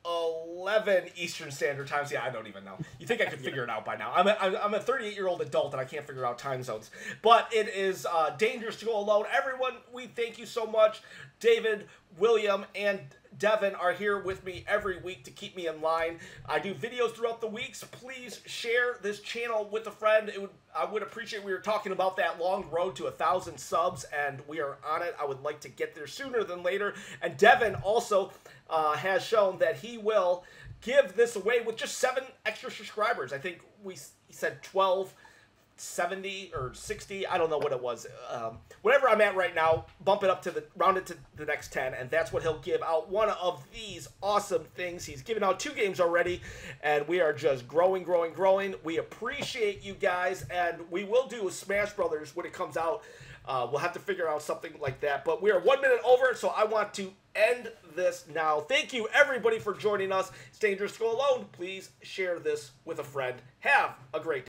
11 Eastern Standard Time. Yeah, I don't even know. You think I could figure it out by now? I'm a 38-year-old adult and I can't figure out time zones. But it is dangerous to go alone. Everyone, we thank you so much. David, William, and Devin are here with me every week to keep me in line. I do videos throughout the weeks. Please share this channel with a friend. I would appreciate. We were talking about that long road to 1,000 subs, and we are on it. I would like to get there sooner than later. And Devin also has shown that he will give this away with just 7 extra subscribers. I think he said 12. 70 or 60, I don't know what it was. Whatever I'm at right now, bump it up to round it to the next 10, and that's what he'll give out. One of these awesome things. He's given out 2 games already, and we are just growing. We appreciate you guys, and we will do a Smash Brothers when it comes out. We'll have to figure out something like that, but we are 1 minute over, so I want to end this now. Thank you, everybody, for joining us. It's dangerous to go alone. Please share this with a friend. Have a great day.